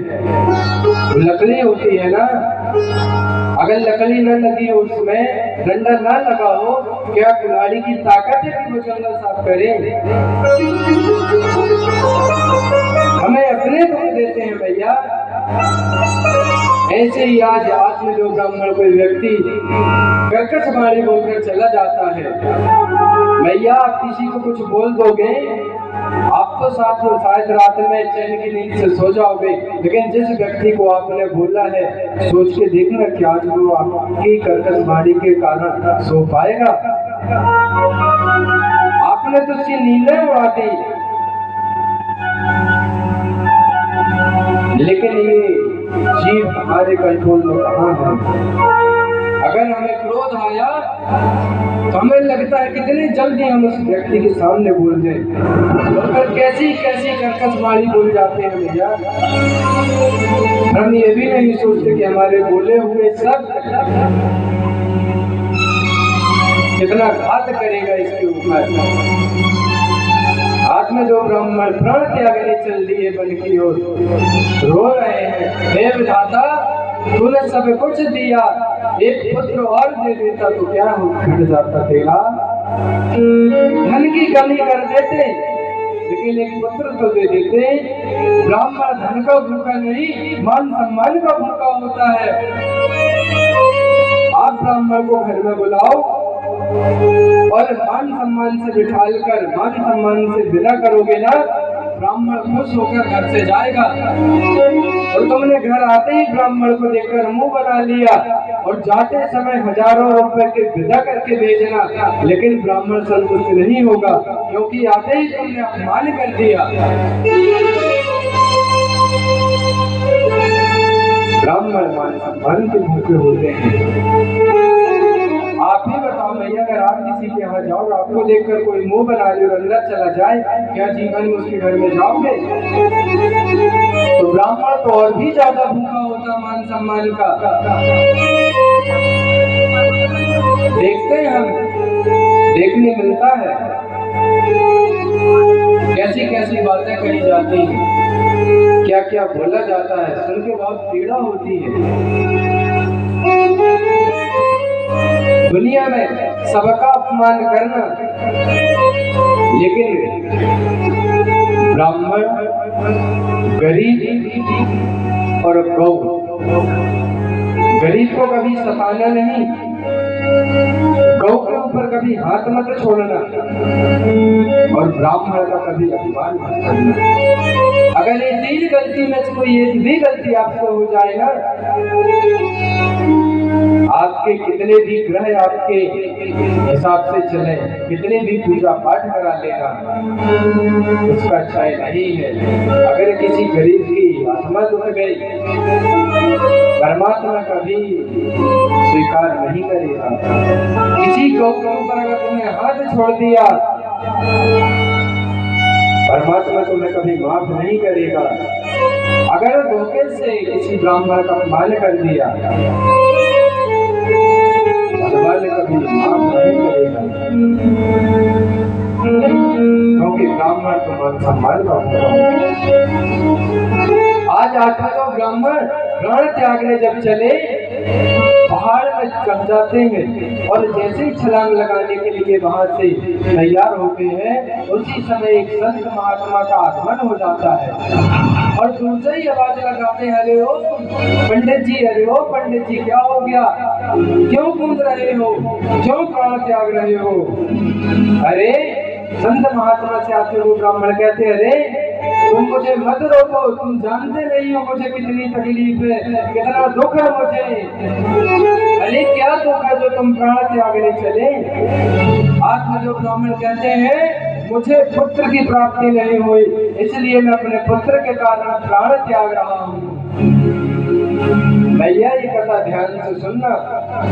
लकड़ी होती है ना, अगर लकड़ी न लगी हो, उसमें डंडा ना लगा हो, क्या कुल्हाड़ी की ताकत है कि वो जंगल साफ करे? हमें अपने दुख देते हैं भैया। ऐसे ही आज में जो ब्राह्मण कोई व्यक्ति कर्कश वाणी बोलकर चला जाता है, भैया आप किसी को कुछ बोल दोगे, आप तो शायद रात में चैन की नींद से सो जाओगे, लेकिन जिस व्यक्ति को आपने बोला है सोच के देखना कि आज वो आपकी कर्कश वाणी के कारण सो पाएगा। आपने तो उसकी नींदें उड़ा दी, लेकिन ये जीव हमारे कंट्रोल में कहाँ है? अगर हमें क्रोध आया तो हमें लगता है कितनी जल्दी हम उस व्यक्ति के सामने बोल जाए, और कैसी कैसी कर्कश वाणी बोल जाते हैं भैया। हम ये भी नहीं सोचते कि हमारे बोले हुए सब कितना घात करेगा इसके ऊपर। आज में जो ब्राह्मण प्राण त्यागने चल दिए बन की ओर रो रहे हैं, हे विधाता तूने सब कुछ दिया, एक पुत्र और दे देता तो क्या हो जाता तेरा? धन की कमी कर देते, लेकिन एक पुत्र तो दे देते। ब्राह्मण धन का भूखा नहीं, मान सम्मान का भूखा होता है। आप ब्राह्मण को घर में बुलाओ और मान सम्मान से बिठाल कर मान सम्मान से विदा करोगे ना, ब्राह्मण खुश होकर घर से जाएगा। और तुमने घर आते ही ब्राह्मण को देखकर मुंह बना लिया और जाते समय हजारों रुपए के विदा करके भेजना, लेकिन ब्राह्मण संतुष्ट नहीं होगा, क्योंकि आते ही तुमने अपमान कर दिया। ब्राह्मण मान सम्मान के भूखे होते हैं। आप ही बताओ भैया, अगर आप किसी के यहाँ जाओ और आपको देखकर कोई मुंह बना ले और अंदर चला जाए, क्या जीवन में उसके घर में जाओगे? तो ब्राह्मण तो और भी ज्यादा भूखा होता मान सम्मान का। देखते हैं हम, देखने मिलता है कैसी कैसी बातें कही जाती हैं, क्या क्या बोला जाता है, सुन के बहुत पीड़ा होती है। दुनिया में सबका अपमान करना, लेकिन ब्राह्मण, गरीब और गौ, गरीब को कभी सताना नहीं, गौ के ऊपर कभी हाथ मत छोड़ना और ब्राह्मण का कभी अपमान मत करना। अगर ये 3 गलती में से कोई एक भी गलती आपसे हो जाए ना, आपके कितने भी ग्रह आपके हिसाब से चले, कितने भी पूजा पाठ करा लेना, उसका क्षय नहीं है। अगर किसी गरीब की आत्मा दुख गई, परमात्मा कभी स्वीकार नहीं करेगा। किसी गौ के ऊपर अगर तुमने हाथ छोड़ दिया, परमात्मा तुम्हें कभी माफ नहीं करेगा। अगर धोखे से किसी ब्राह्मण का अपमान कर दिया, भगवान कभी माफ नहीं करेगा, क्योंकि ब्राह्मण तो मान सम्मान का होता है। आज आखिर तो ब्राह्मण प्राण त्यागने जब चले, पहाड़ में चढ़ जाते हैं और जैसे ही छलांग लगाने के लिए वहां से तैयार होते हैं, उसी समय एक संत महात्मा का आगमन हो जाता है और दूसरे ही आवाज लगाते हैं, अरे ओ पंडित जी, अरे ओ पंडित जी, क्या हो गया, क्यों कूद रहे हो, क्यों प्राण त्याग रहे हो? अरे संत महात्मा से आते हुए ब्राह्मण कहते, अरे तुम मुझे मत रोको, तुम जानते नहीं हो मुझे कितनी तकलीफ है, कितना दुख है मुझे। अरे क्या दुख है जो तुम प्राण त्यागने चले? आत्मजो ब्राह्मण कहते हैं, मुझे पुत्र की प्राप्ति नहीं हुई, इसलिए मैं अपने पुत्र के कारण प्राण त्याग रहा हूँ। भैया ये कथा ध्यान से सुनना,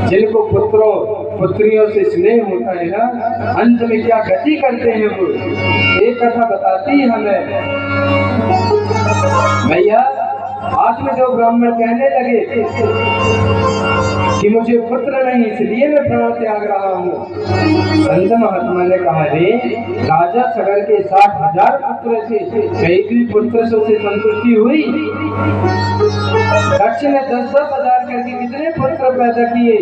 जिनको पुत्रों पुत्रियों से स्नेह होता है ना, अंत में क्या गति करते हैं वो, एक कथा बताती है हमें। भैया आत्मजो ब्राह्मण कहने लगे कि मुझे पुत्र नहीं, इसलिए मैं प्राण त्याग रहा हूँ। संत महात्मा ने कहा, रे राजा सगर के 60,000 पुत्र थे, कई भी पुत्र से उसे संतुष्टि हुई? दक्ष ने 10-10 हजार करके कितने पुत्र पैदा किए,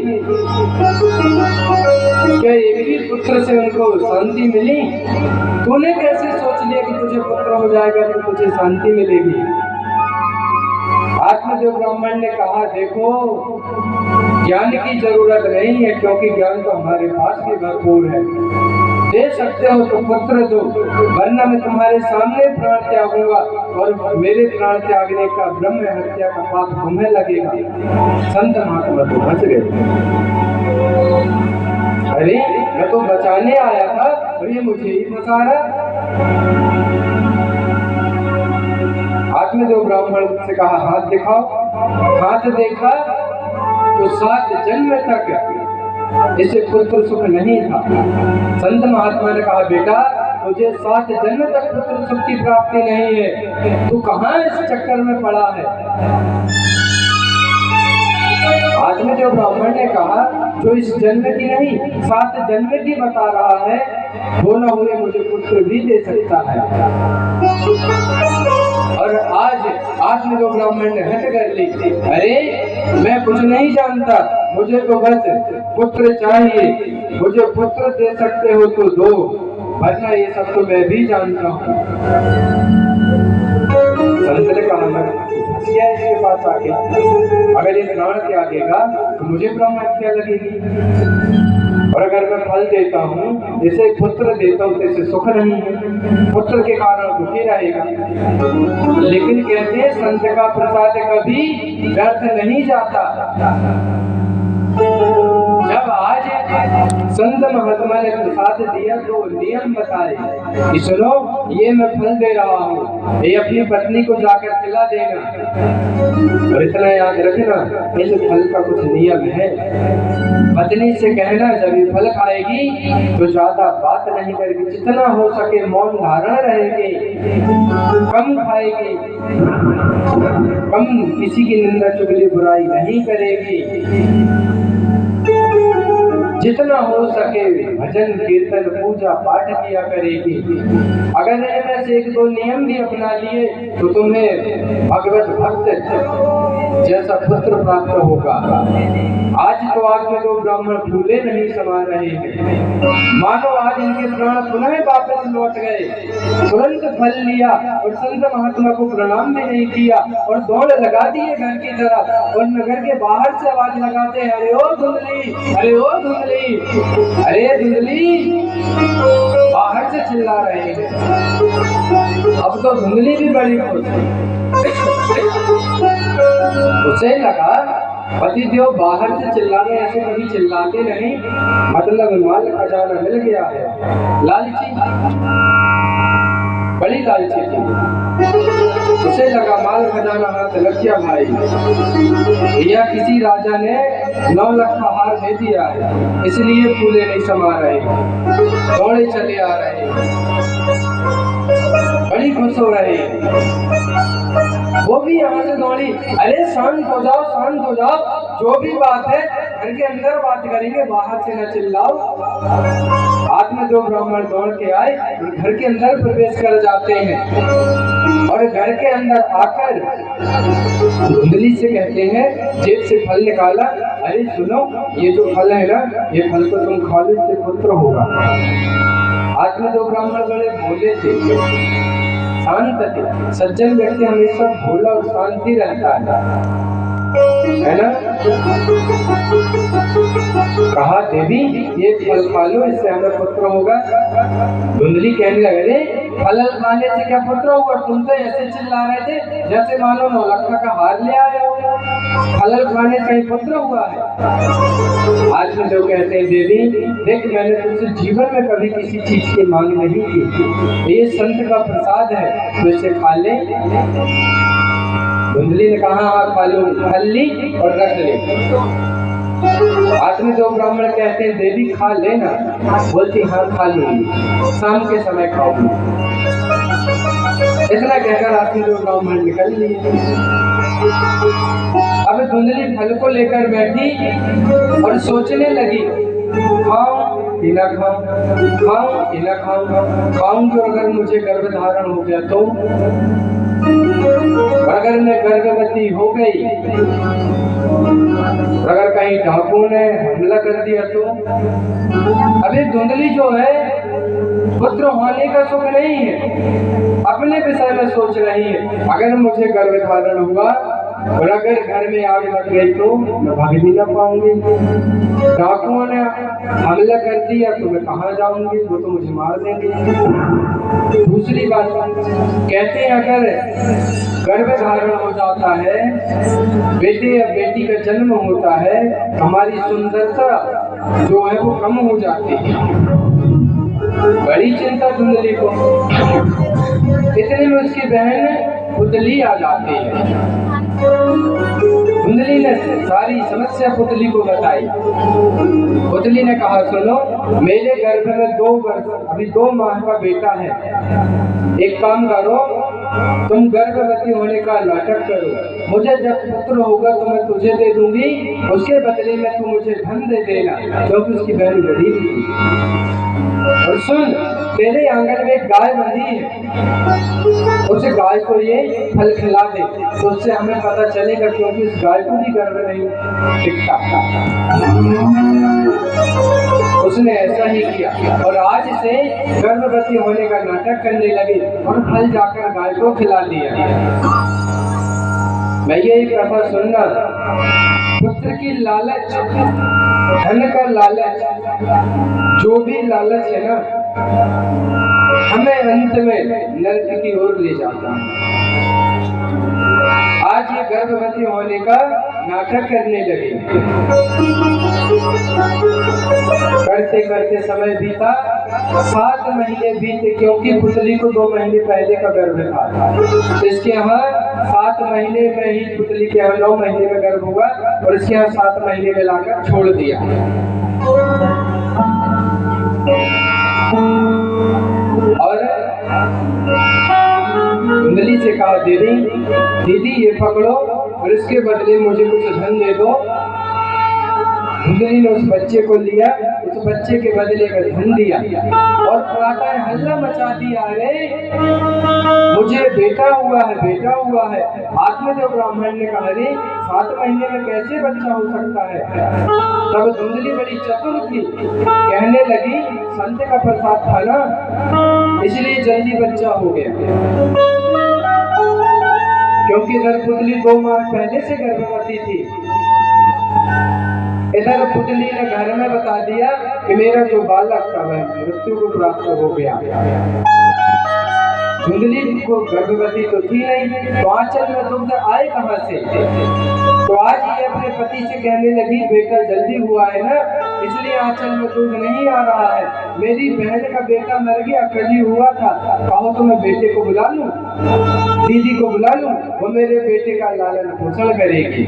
क्या एक भी पुत्र से उनको शांति मिली? तूने कैसे सोच लिया कि तुझे पुत्र हो जाएगा तो तुझे शांति मिलेगी? आत्मजो ब्राह्मण ने कहा, देखो ज्ञान की जरूरत नहीं है, क्योंकि ज्ञान तो हमारे पास भी भरपूर है। दे सकते हो तो पुत्र दो, वरना मैं तुम्हारे सामने प्राण त्यागूंगा और मेरे प्राण त्यागने का ब्रह्म हत्या का पाप तुम्हें लगेगा। संत महात्मा तो बच गए। अरे मैं तो बचाने आया था और ये मुझे ही फंसा रहा। आत्मजो ब्राह्मण से कहा, हाथ दिखाओ। हाथ देखा तो 7 जन्म तक इसे पुत्र सुख नहीं था। संत महात्मा ने कहा, बेटा तुझे 7 जन्म तक पुत्र सुख की प्राप्ति नहीं है, तू कहाँ इस चक्कर में पड़ा है? आत्मजो ब्राह्मण ने कहा, जो इस जन्म की नहीं 7 जन्म की बता रहा है, वो न हुए मुझे पुत्र भी दे सकता है। और आज आत्मजो ब्राह्मण ने हट कर ली, अरे मैं कुछ नहीं जानता, मुझे तो बस पुत्र चाहिए, मुझे पुत्र दे सकते हो तो दो, वरना ये सब तो मैं भी जानता हूँ। संत ने कहा, इसके पास आके अगर ये प्राण त्यागेगा तो मुझे ब्रह्म हत्या लगेगी, और अगर मैं फल देता हूँ, इसे पुत्र देता हूँ, तो इसे सुख नहीं है, पुत्र के कारण दुखी रहेगा। लेकिन कहते हैं संत का प्रसाद कभी व्यर्थ नहीं जाता। जब आज संत महात्मा ने प्रसाद दिया तो नियम बताए कि सुनो, ये मैं फल दे रहा हूँ, ये अपनी पत्नी को जाकर खिला देना, और इतना याद रखना इस फल का कुछ नियम है। पत्नी से कहना जब ये फल खाएगी तो ज्यादा बात नहीं करेगी, जितना हो सके मौन धारण रहेगी, कम खाएगी, कम किसी की निंदा चुगली बुराई नहीं करेगी, जितना हो सके भजन कीर्तन पूजा पाठ किया करेगी। अगर इनमें से 1-2 नियम भी अपना लिए तो तुम्हें भगवत भक्त जैसा पुत्र प्राप्त होगा। आज तो आग में दो ब्राह्मण फूले नहीं समा रहे हैं, मानो आज इनके प्राण पुनः वापस लौट गए। तुरंत फल लिया और संत महात्मा को प्रणाम भी नहीं किया और दौड़ लगा दिए घर की तरफ। और नगर के बाहर से आवाज लगाते हैं, अरे ओ धुंधली, अरे ओ धुंधली, अरे धुंधली, बाहर से चिल्ला रहे हैं। अब तो धुंधली भी बड़ी खुश। उसे लगा पतिदेव बाहर से चिल्ला रहे, ऐसे कभी चिल्लाते नहीं, मतलब माल खजाना मिल गया है। लालची, बड़ी लालची थी। उसे लगा माल खजाना हाथ लग गया भाई, या किसी राजा ने 9 लाख का हार दे दिया है, इसलिए फूले नहीं समा रहे, दौड़े चले आ रहे हैं, बड़ी खुश हो रहे हैं। वो भी यहाँ से दौड़ी, अरे शांत हो जाओ, शांत हो जाओ, जो भी बात है घर के अंदर बात करेंगे, बाहर से न चिल्लाओ। हाथ में दो ब्राह्मण दौड़ के आए, घर के अंदर प्रवेश कर जाते हैं और घर के अंदर आकर धुंधली से कहते हैं, जेब से फल निकाला, अरे सुनो, ये जो फल है ना, ये फल तो तुम खा लो, इससे पुत्र होगा। हाथ में दो ब्राह्मण बड़े भोले थे, शांत थे। सज्जन व्यक्ति हमेशा भोला और शांति रहता है ना। कहा देवी ये फल खा लो, इससे हमें पुत्र होगा। धुंधली कहने लगे, रे फल खाने से क्या पुत्र होगा? तुम तो ऐसे चिल्ला रहे थे जैसे मानो 9 लाख का हार ले आए हो, फल खाने से पुत्र हुआ है। आज में जो कहते हैं, देवी देख, मैंने तुमसे जीवन में कभी किसी चीज की मांग नहीं की, ये संत का प्रसाद है, तो इसे खा ले। धुंधली ने कहा, हाँ खा लो। फल ली और रख ले। आज में दो ब्राह्मण कहते हैं, देवी खा लेना। बोलती, हाँ खा लूंगी, शाम के समय खाऊंगी। इतना कहकर आज में दो ब्राह्मण निकल लिए। अब धुंधली फल को लेकर बैठी और सोचने लगी, खाऊं कि ना खाऊं, खाऊं कि ना खाऊं, खाऊं तो अगर मुझे गर्भ धारण हो गया तो, अगर मैं गर्भवती हो गई, अगर कहीं डाकुओं ने हमला कर दिया तो। अभी धुंधली जो है पुत्र होने का सुख नहीं है, अपने विषय में सोच रही है। अगर मुझे गर्भ धारण हुआ और अगर घर में आग लग गई तो मैं भाग भी ना पाऊंगी, डाकुओं ने हमला कर दिया तो मैं कहाँ जाऊंगी, वो तो मुझे मार देंगे। दूसरी बात कहते हैं, अगर गर्भ धारण हो जाता है, बेटे या बेटी का जन्म होता है, हमारी सुंदरता जो है वो कम हो जाती है। बड़ी चिंता धुंधली को। इतने में उसकी बहन पुतली आ जाती है। धुंधली ने सारी समस्या पुतली को बताई। पुतली ने कहा, सुनो, मेरे गर्भ में 2 वर्ष अभी 2 माह का बेटा है। एक काम करो, तुम गर्भवती होने का नाटक करो, मुझे जब पुत्र होगा तो मैं तुझे दे दूंगी, उसके बदले में तू मुझे धन दे देना, क्योंकि उसकी बहन गरीब थी। और सुन, तेरे आंगन में एक गाय बंधी है, उसे गाय को ये फल खिला दे, तो उससे हमें पता चलेगा, क्योंकि उस गाय को भी गर्भ नहीं टिकता। उसने ऐसा ही किया और आज से गर्भवती होने का नाटक करने लगी और फल जाकर गाय को खिला दिया। मैं ये कथा सुनना, पुत्र की लालच, धन का लालच, जो भी लालच है ना, हमें अंत में नरक की ओर ले जाता है। आज ये गर्भवती होने का नाटक करने लगे। करते करते समय बीता, 7 महीने बीते, क्योंकि पुतली को 2 महीने पहले का गर्भ था। इसके यहाँ 7 महीने में ही, पुतली के यहाँ 9 महीने में गर्भ हुआ और इसके यहाँ 7 महीने में लाकर छोड़ दिया। और धुंधली से कहा, दीदी ये पकड़ो और इसके बदले मुझे कुछ धन दे दो। धुंधली ने उस बच्चे को लिया, उस बच्चे के बदले का धन दिया और प्रातः हल्ला मचा दिया, अरे मुझे बेटा हुआ है, बेटा हुआ है। आत्मदेव ब्राह्मण ने कहा, अरे 7 महीने में कैसे बच्चा हो सकता है? तब धुंधली बड़ी चतुर थी, कहने लगी संत का प्रसाद था ना, इसलिए जल्दी बच्चा हो गया। क्योंकि इधर पुतली 2 माह पहले से गर्भवती थी। इधर पुतली ने घर में बता दिया कि मेरा जो बालक था वह मृत्यु को प्राप्त हो गया। धुंधली को गर्भवती तो थी नहीं, तो आंचल में दुग्ध आए कहाँ से? तो आज ये अपने पति से कहने लगी, बेटा जल्दी हुआ है ना, इसलिए आंचल में दूध नहीं आ रहा है। मेरी बहन का बेटा मर गया, कल ही हुआ था, कहो तो मैं बेटे को बुला लूं, दीदी को बुला लूं, वो मेरे बेटे का लालन पोषण करेगी,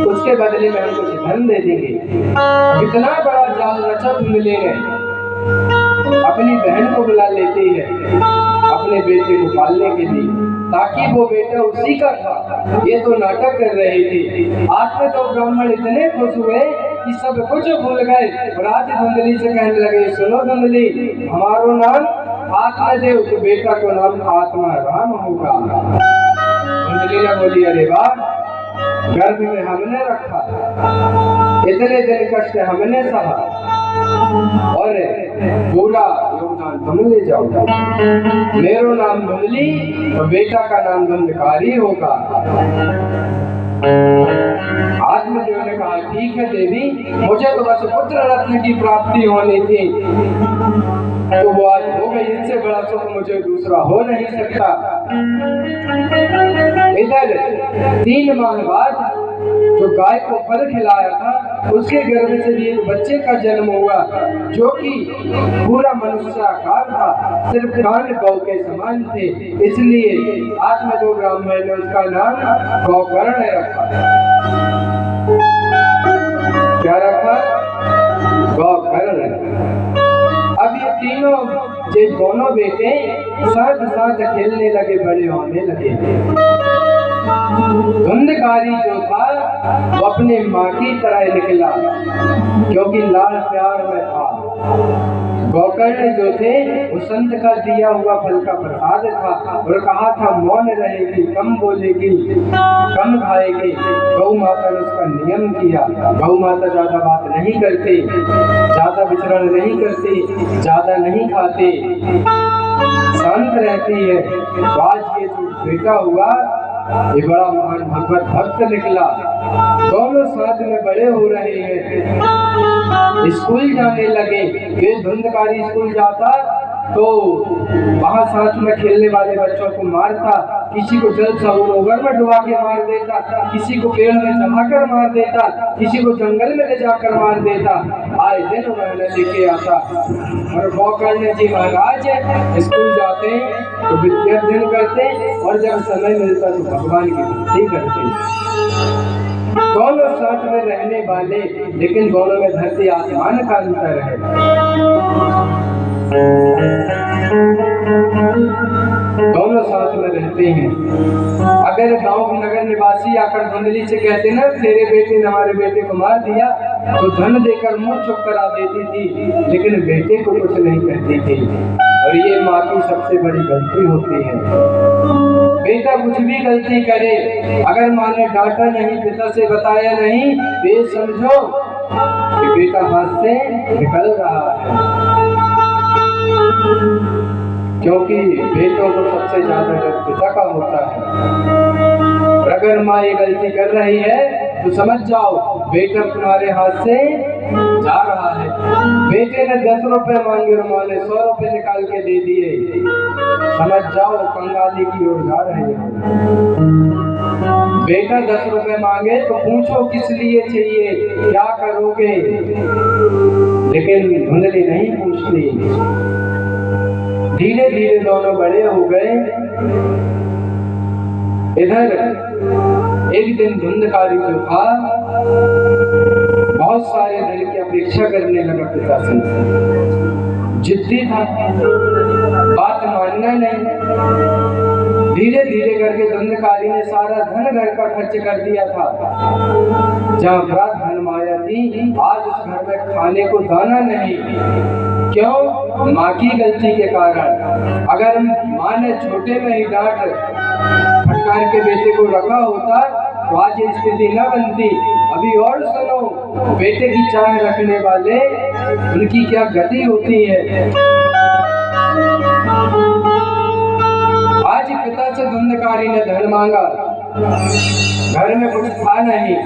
उसके बदले में हम कुछ धन दे देंगे। कितना बड़ा जाल रचा धुंधली ने, अपनी बहन को बुला लेती है अपने बेटे को पालने के लिए, ताकि वो बेटा उसी का था। ये तो नाटक कर रही थी। आत्मदेव ब्राह्मण इतने खुश हुए कि सब कुछ भूल गए और आज धुंधली से कहने लगे, सुनो धुंधली, हमारो नाम आत्मदेव, तो बेटा को नाम आत्मा राम होगा। धुंधली ने बोली, अरे वाह, गर्भ में हमने रखा, इतने दिन कष्ट हमने सहा और पूरा योगदान तुम ले जाओ। मेरो नाम धुंधली और बेटा का नाम धुंधकारी होगा। आत्मदेव ने कहा, ठीक है देवी, मुझे तो बस पुत्र रत्न की प्राप्ति होनी थी, तो वो आज हो गई, इससे बड़ा सुख मुझे दूसरा हो नहीं सकता। इधर 3 माह बाद जो गाय को फल खिलाया था, उसके गर्भ से भी एक बच्चे का जन्म हुआ, जो कि पूरा मनुष्याकार था, सिर्फ कान गौ के समान थे, इसलिए आत्मदेव ब्राह्मण ने उसका नाम गौकर्ण रखा। क्या रखा? गौकर्ण। अब ये दोनों बेटे साथ साथ खेलने लगे, बड़े होने लगे। धुंधकारी जो था वो अपने माँ की तरह निकला, क्योंकि लाड़ प्यार में था। गौकर्ण जो थे वो संत का दिया हुआ फल का प्रसाद था और कहा था मौन रहेगी, कम बोलेगी, कम खाएगी। गौ माता ने उसका नियम किया। गौ माता ज्यादा बात नहीं करती, ज्यादा विचरण नहीं करती, ज्यादा नहीं खाती, शांत रहती है। तो आज ये जो बेटा हुआ ये बड़ा महान भगवत भक्त निकला। दोनों साथ में बड़े हो रहे हैं, स्कूल जाने लगे। ये धुंधकारी स्कूल जाता तो वहाँ साथ में खेलने वाले बच्चों को मारता, किसी को जल सरोवर में डुबा के मार देता, किसी को पेड़ में चढ़ाकर मार देता, किसी को जंगल में ले जाकर मार देता। आए दिन वह लेके आता। और गौकर्ण जी महाराज स्कूल जाते तो विद्या अध्ययन करते और जब समय मिलता तो भगवान की भक्ति करते। दोनों साथ में रहने वाले, लेकिन दोनों में धरती आसमान का अंतर है। दोनों साथ में रहते हैं। अगर गांव के नगर निवासी आकर धुंधली से कहते ना, तेरे बेटे ने हमारे बेटे को मार दिया, तो धन देकर मुंह चुप करा देती थी, लेकिन बेटे को कुछ नहीं कहती थी। और ये माँ की सबसे बड़ी गलती होती है। बेटा कुछ भी गलती करे, अगर माँ ने डांटा नहीं, पिता से बताया नहीं, तो ये समझो कि बेटा हाथ से निकल रहा है। क्योंकि बेटों को सबसे ज्यादा डर पिता का होता है। और अगर माँ ये गलती कर रही है तो समझ जाओ बेटा तुम्हारे हाथ से जा रहा है। बेटे ने 10 रुपए मांगे और माँ ने 100 रुपए निकाल के दे दिए, समझ जाओ कंगाली की ओर जा रहे हो। बेटा 10 रुपए मांगे तो पूछो किस लिए चाहिए, क्या करोगे, लेकिन धुंधली नहीं पूछती। धीरे धीरे दोनों बड़े हो गए। इधर एक दिन धुंधकारी जो था बहुत सारे धन की अपेक्षा करने लगा पिता से। जिद्दी था, बात मानना नहीं। धीरे धीरे करके धुंधकारी ने सारा धन घर का खर्च कर दिया था। जहाँ बड़ा धन माया थी, आज उस घर में खाने को दाना नहीं। क्यों? माँ की गलती के कारण। अगर माँ ने छोटे में ही डांट फटकार के बेटे को रखा होता तो आज ये स्थिति न बनती। अभी और सुनो, बेटे की चाह रखने वाले उनकी क्या गति होती है। आज पिता से धुंधकारी ने धन मांगा, घर में कुछ था नहीं।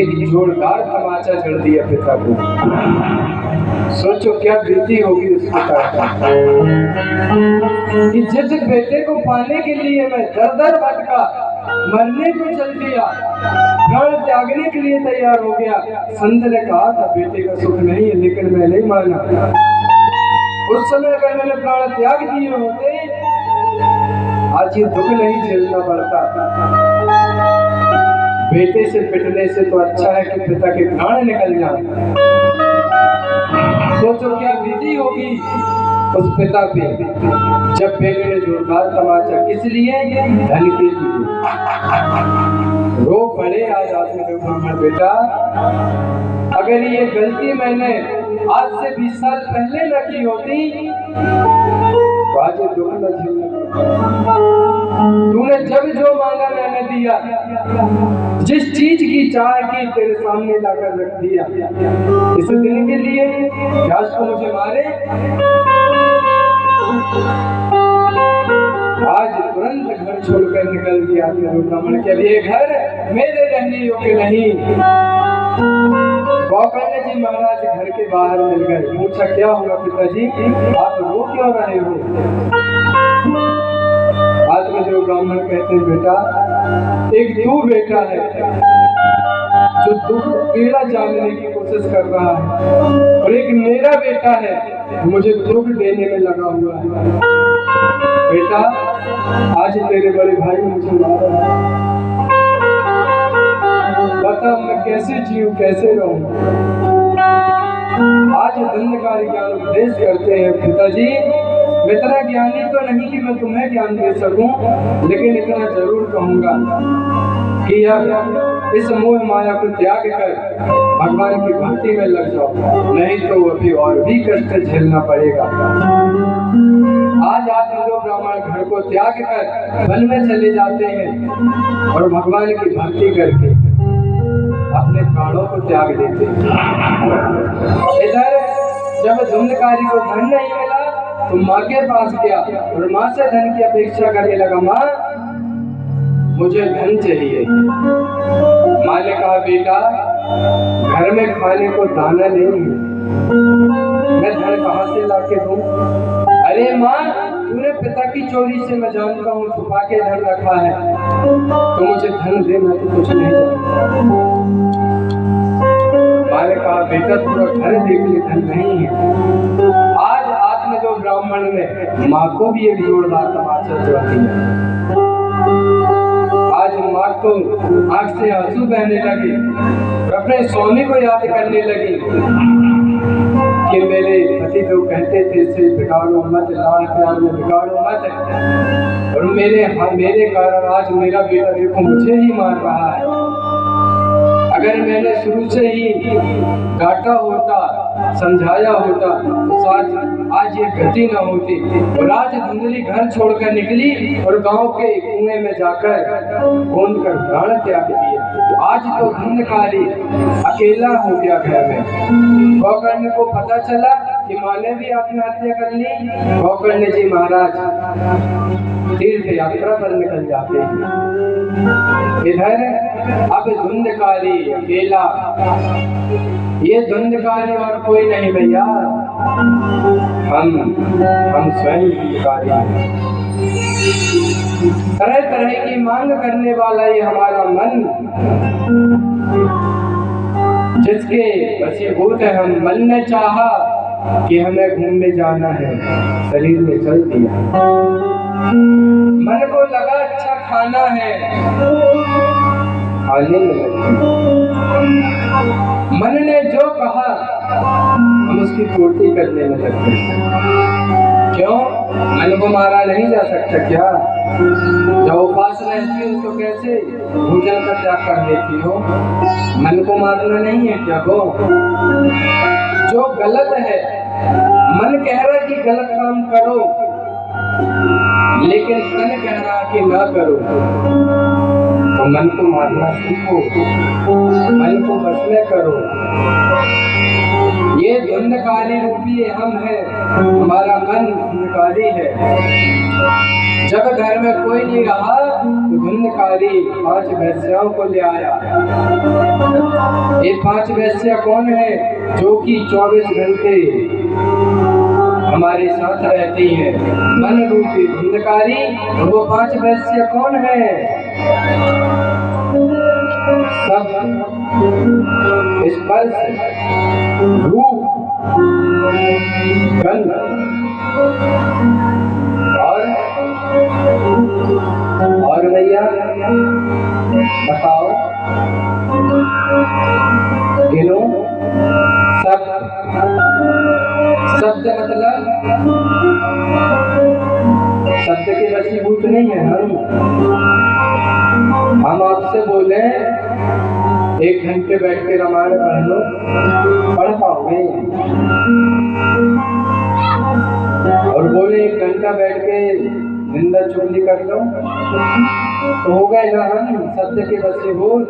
एक जोरदार तमाचा जड़ दिया पिता को। सोचो क्या बीती होगी उस पिता की, जिस बेटे को पाने के लिए मैं दर दर भटका, मरने को चल दिया, प्राण त्यागने के लिए तैयार हो गया। संत ने कहा था बेटे का सुख नहीं है, लेकिन मैं नहीं माना। उस समय अगर मैंने प्राण त्याग दिए होते, आज ये दुख नहीं झेलना पड़ता। बेटे से पिटने से तो अच्छा है कि पिता के प्राण निकल जाए। सोचो क्या बीती होगी उस पिता पे, जब बेटे ने जोरदार तमाचा, किस लिए? धन के लिए। रो पड़े आज आदमी के ब्राह्मण, बेटा अगर ये गलती मैंने आज से 20 साल पहले न की होती तो आज ये दुख न झेलना। तूने जब जो मांगा मैंने दिया, जिस चीज की चाह की तेरे सामने लाकर रख दिया। इस दिन के लिए क्या उसको मुझे मारे? आज तुरंत घर छोड़कर निकल दिया ब्राह्मण के लिए। घर मेरे रहने योग्य नहीं। गौकर्ण जी महाराज घर के बाहर मिल गए। पूछा क्या हुआ पिताजी, आप रो क्यों रहे हो? आत्मदेव ब्राह्मण कहते हैं बेटा, एक तू बेटा है जो दुख पीड़ा जानने की कोशिश कर रहा है, और एक मेरा बेटा है मुझे दुख देने में लगा हुआ है। बेटा आज तेरे बड़े भाई ने मुझे मारा, बता मैं कैसे जीऊं, कैसे रहूं? आज धुंधकारी ज्ञान उपदेश करते हैं पिताजी। मैं इतना ज्ञानी तो नहीं कि मैं तुम्हें ज्ञान दे सकूं, लेकिन इतना जरूर कहूंगा कि अब इस मोह माया को त्याग कर भगवान की भक्ति में लग जाओ, नहीं तो अभी और भी कष्ट झेलना पड़ेगा। आज आप जो ब्राह्मण घर को त्याग कर वन में चले जाते हैं और भगवान की भक्ति करके अपने प्राणों को त्याग देते हैं। इधर जब धुंधकारी को धन नहीं मिला तो माँ के पास गया और माँ से धन की अपेक्षा करने लगा। माँ मुझे धन चाहिए। माँ ने कहा बेटा घर में खाने को दाना नहीं, मैं धन कहाँ से लाके दूं? अरे माँ तूने पिता की चोरी से मैं जानता हूँ छुपा के धन रखा है, तो मुझे धन दे, मैं तो कुछ नहीं जानता। माँ ने कहा बेटा पूरा घर देख ले, धन नहीं है। आज आत्मदेव ब्राह्मण ने माँ को भी एक जोरदार तमाचा जड़ा दिया। आज माँ को आंख से आंसू बहने लगे, अपने स्वामी को याद करने लगी कि मेरे पति तो कहते थे इसे बिगाड़ो मत, लाड़ प्यार में बिगाड़ो मत, और मेरे कारण आज मेरा बेटा देखो मुझे ही मार रहा है। अगर मैंने शुरू से ही डांटा होता, समझाया होता तो आज ये गति न होती। और आज धुंधली घर छोड़कर निकली और गांव के कुएं में जाकर गोंद कर प्राण त्याग दिए। आज तो धुंधकारी अकेला हो गया घर में। गौकर्ण को पता चला कि माँ ने भी आत्महत्या कर ली। गौकर्ण जी महाराज तीर्थ यात्रा पर निकल जाते हैं। इधर अब धुंधकारी अकेला, ये धुंधकारी और कोई नहीं भैया, हम स्वयं धुंधकारी हैं। तरह तरह की मांग करने वाला ये हमारा मन, जिसके वशीभूत है हम। मन ने चाहा कि हमें घूमने जाना है, शरीर में चल दिया। मन को लगा अच्छा खाना है, खाने में लगे। मन ने जो कहा हम उसकी पूर्ति करने में लगते हैं। क्यों? मन को मारा नहीं जा सकता क्या? जब उपास रहती हो तो कैसे भोजन का त्याग कर देती हो? मन को मारना नहीं है क्या वो? जो गलत है, मन कह रहा कि गलत काम करो, लेकिन तन कह रहा कि ना करो, तो मन को मारना सीखो, मन को बस में करो। ये धुंधकारी रूपी हम है, हमारा मन धुंधकारी है। जब घर में कोई नहीं रहा तो धुंधकारी 5 वेश्याओं को ले आया। ये 5 वेश्या कौन है? जो कि 24 घंटे हमारे साथ रहती है, मन रूपी धुंधकारी। और वो 5 वेश्या कौन है? सब स्पर्श, रूप, गंध और भैया बताओ, गिनो। शब्द मतलब शब्द के वशीभूत नहीं है हम आपसे बोले 1 घंटे बैठ के रामायण पढ़ लो, पढ़ पाओगे? और बोले 1 घंटा बैठ के निंदा चुगली कर लो, तो हो गए ना हम शब्द के वशीभूत?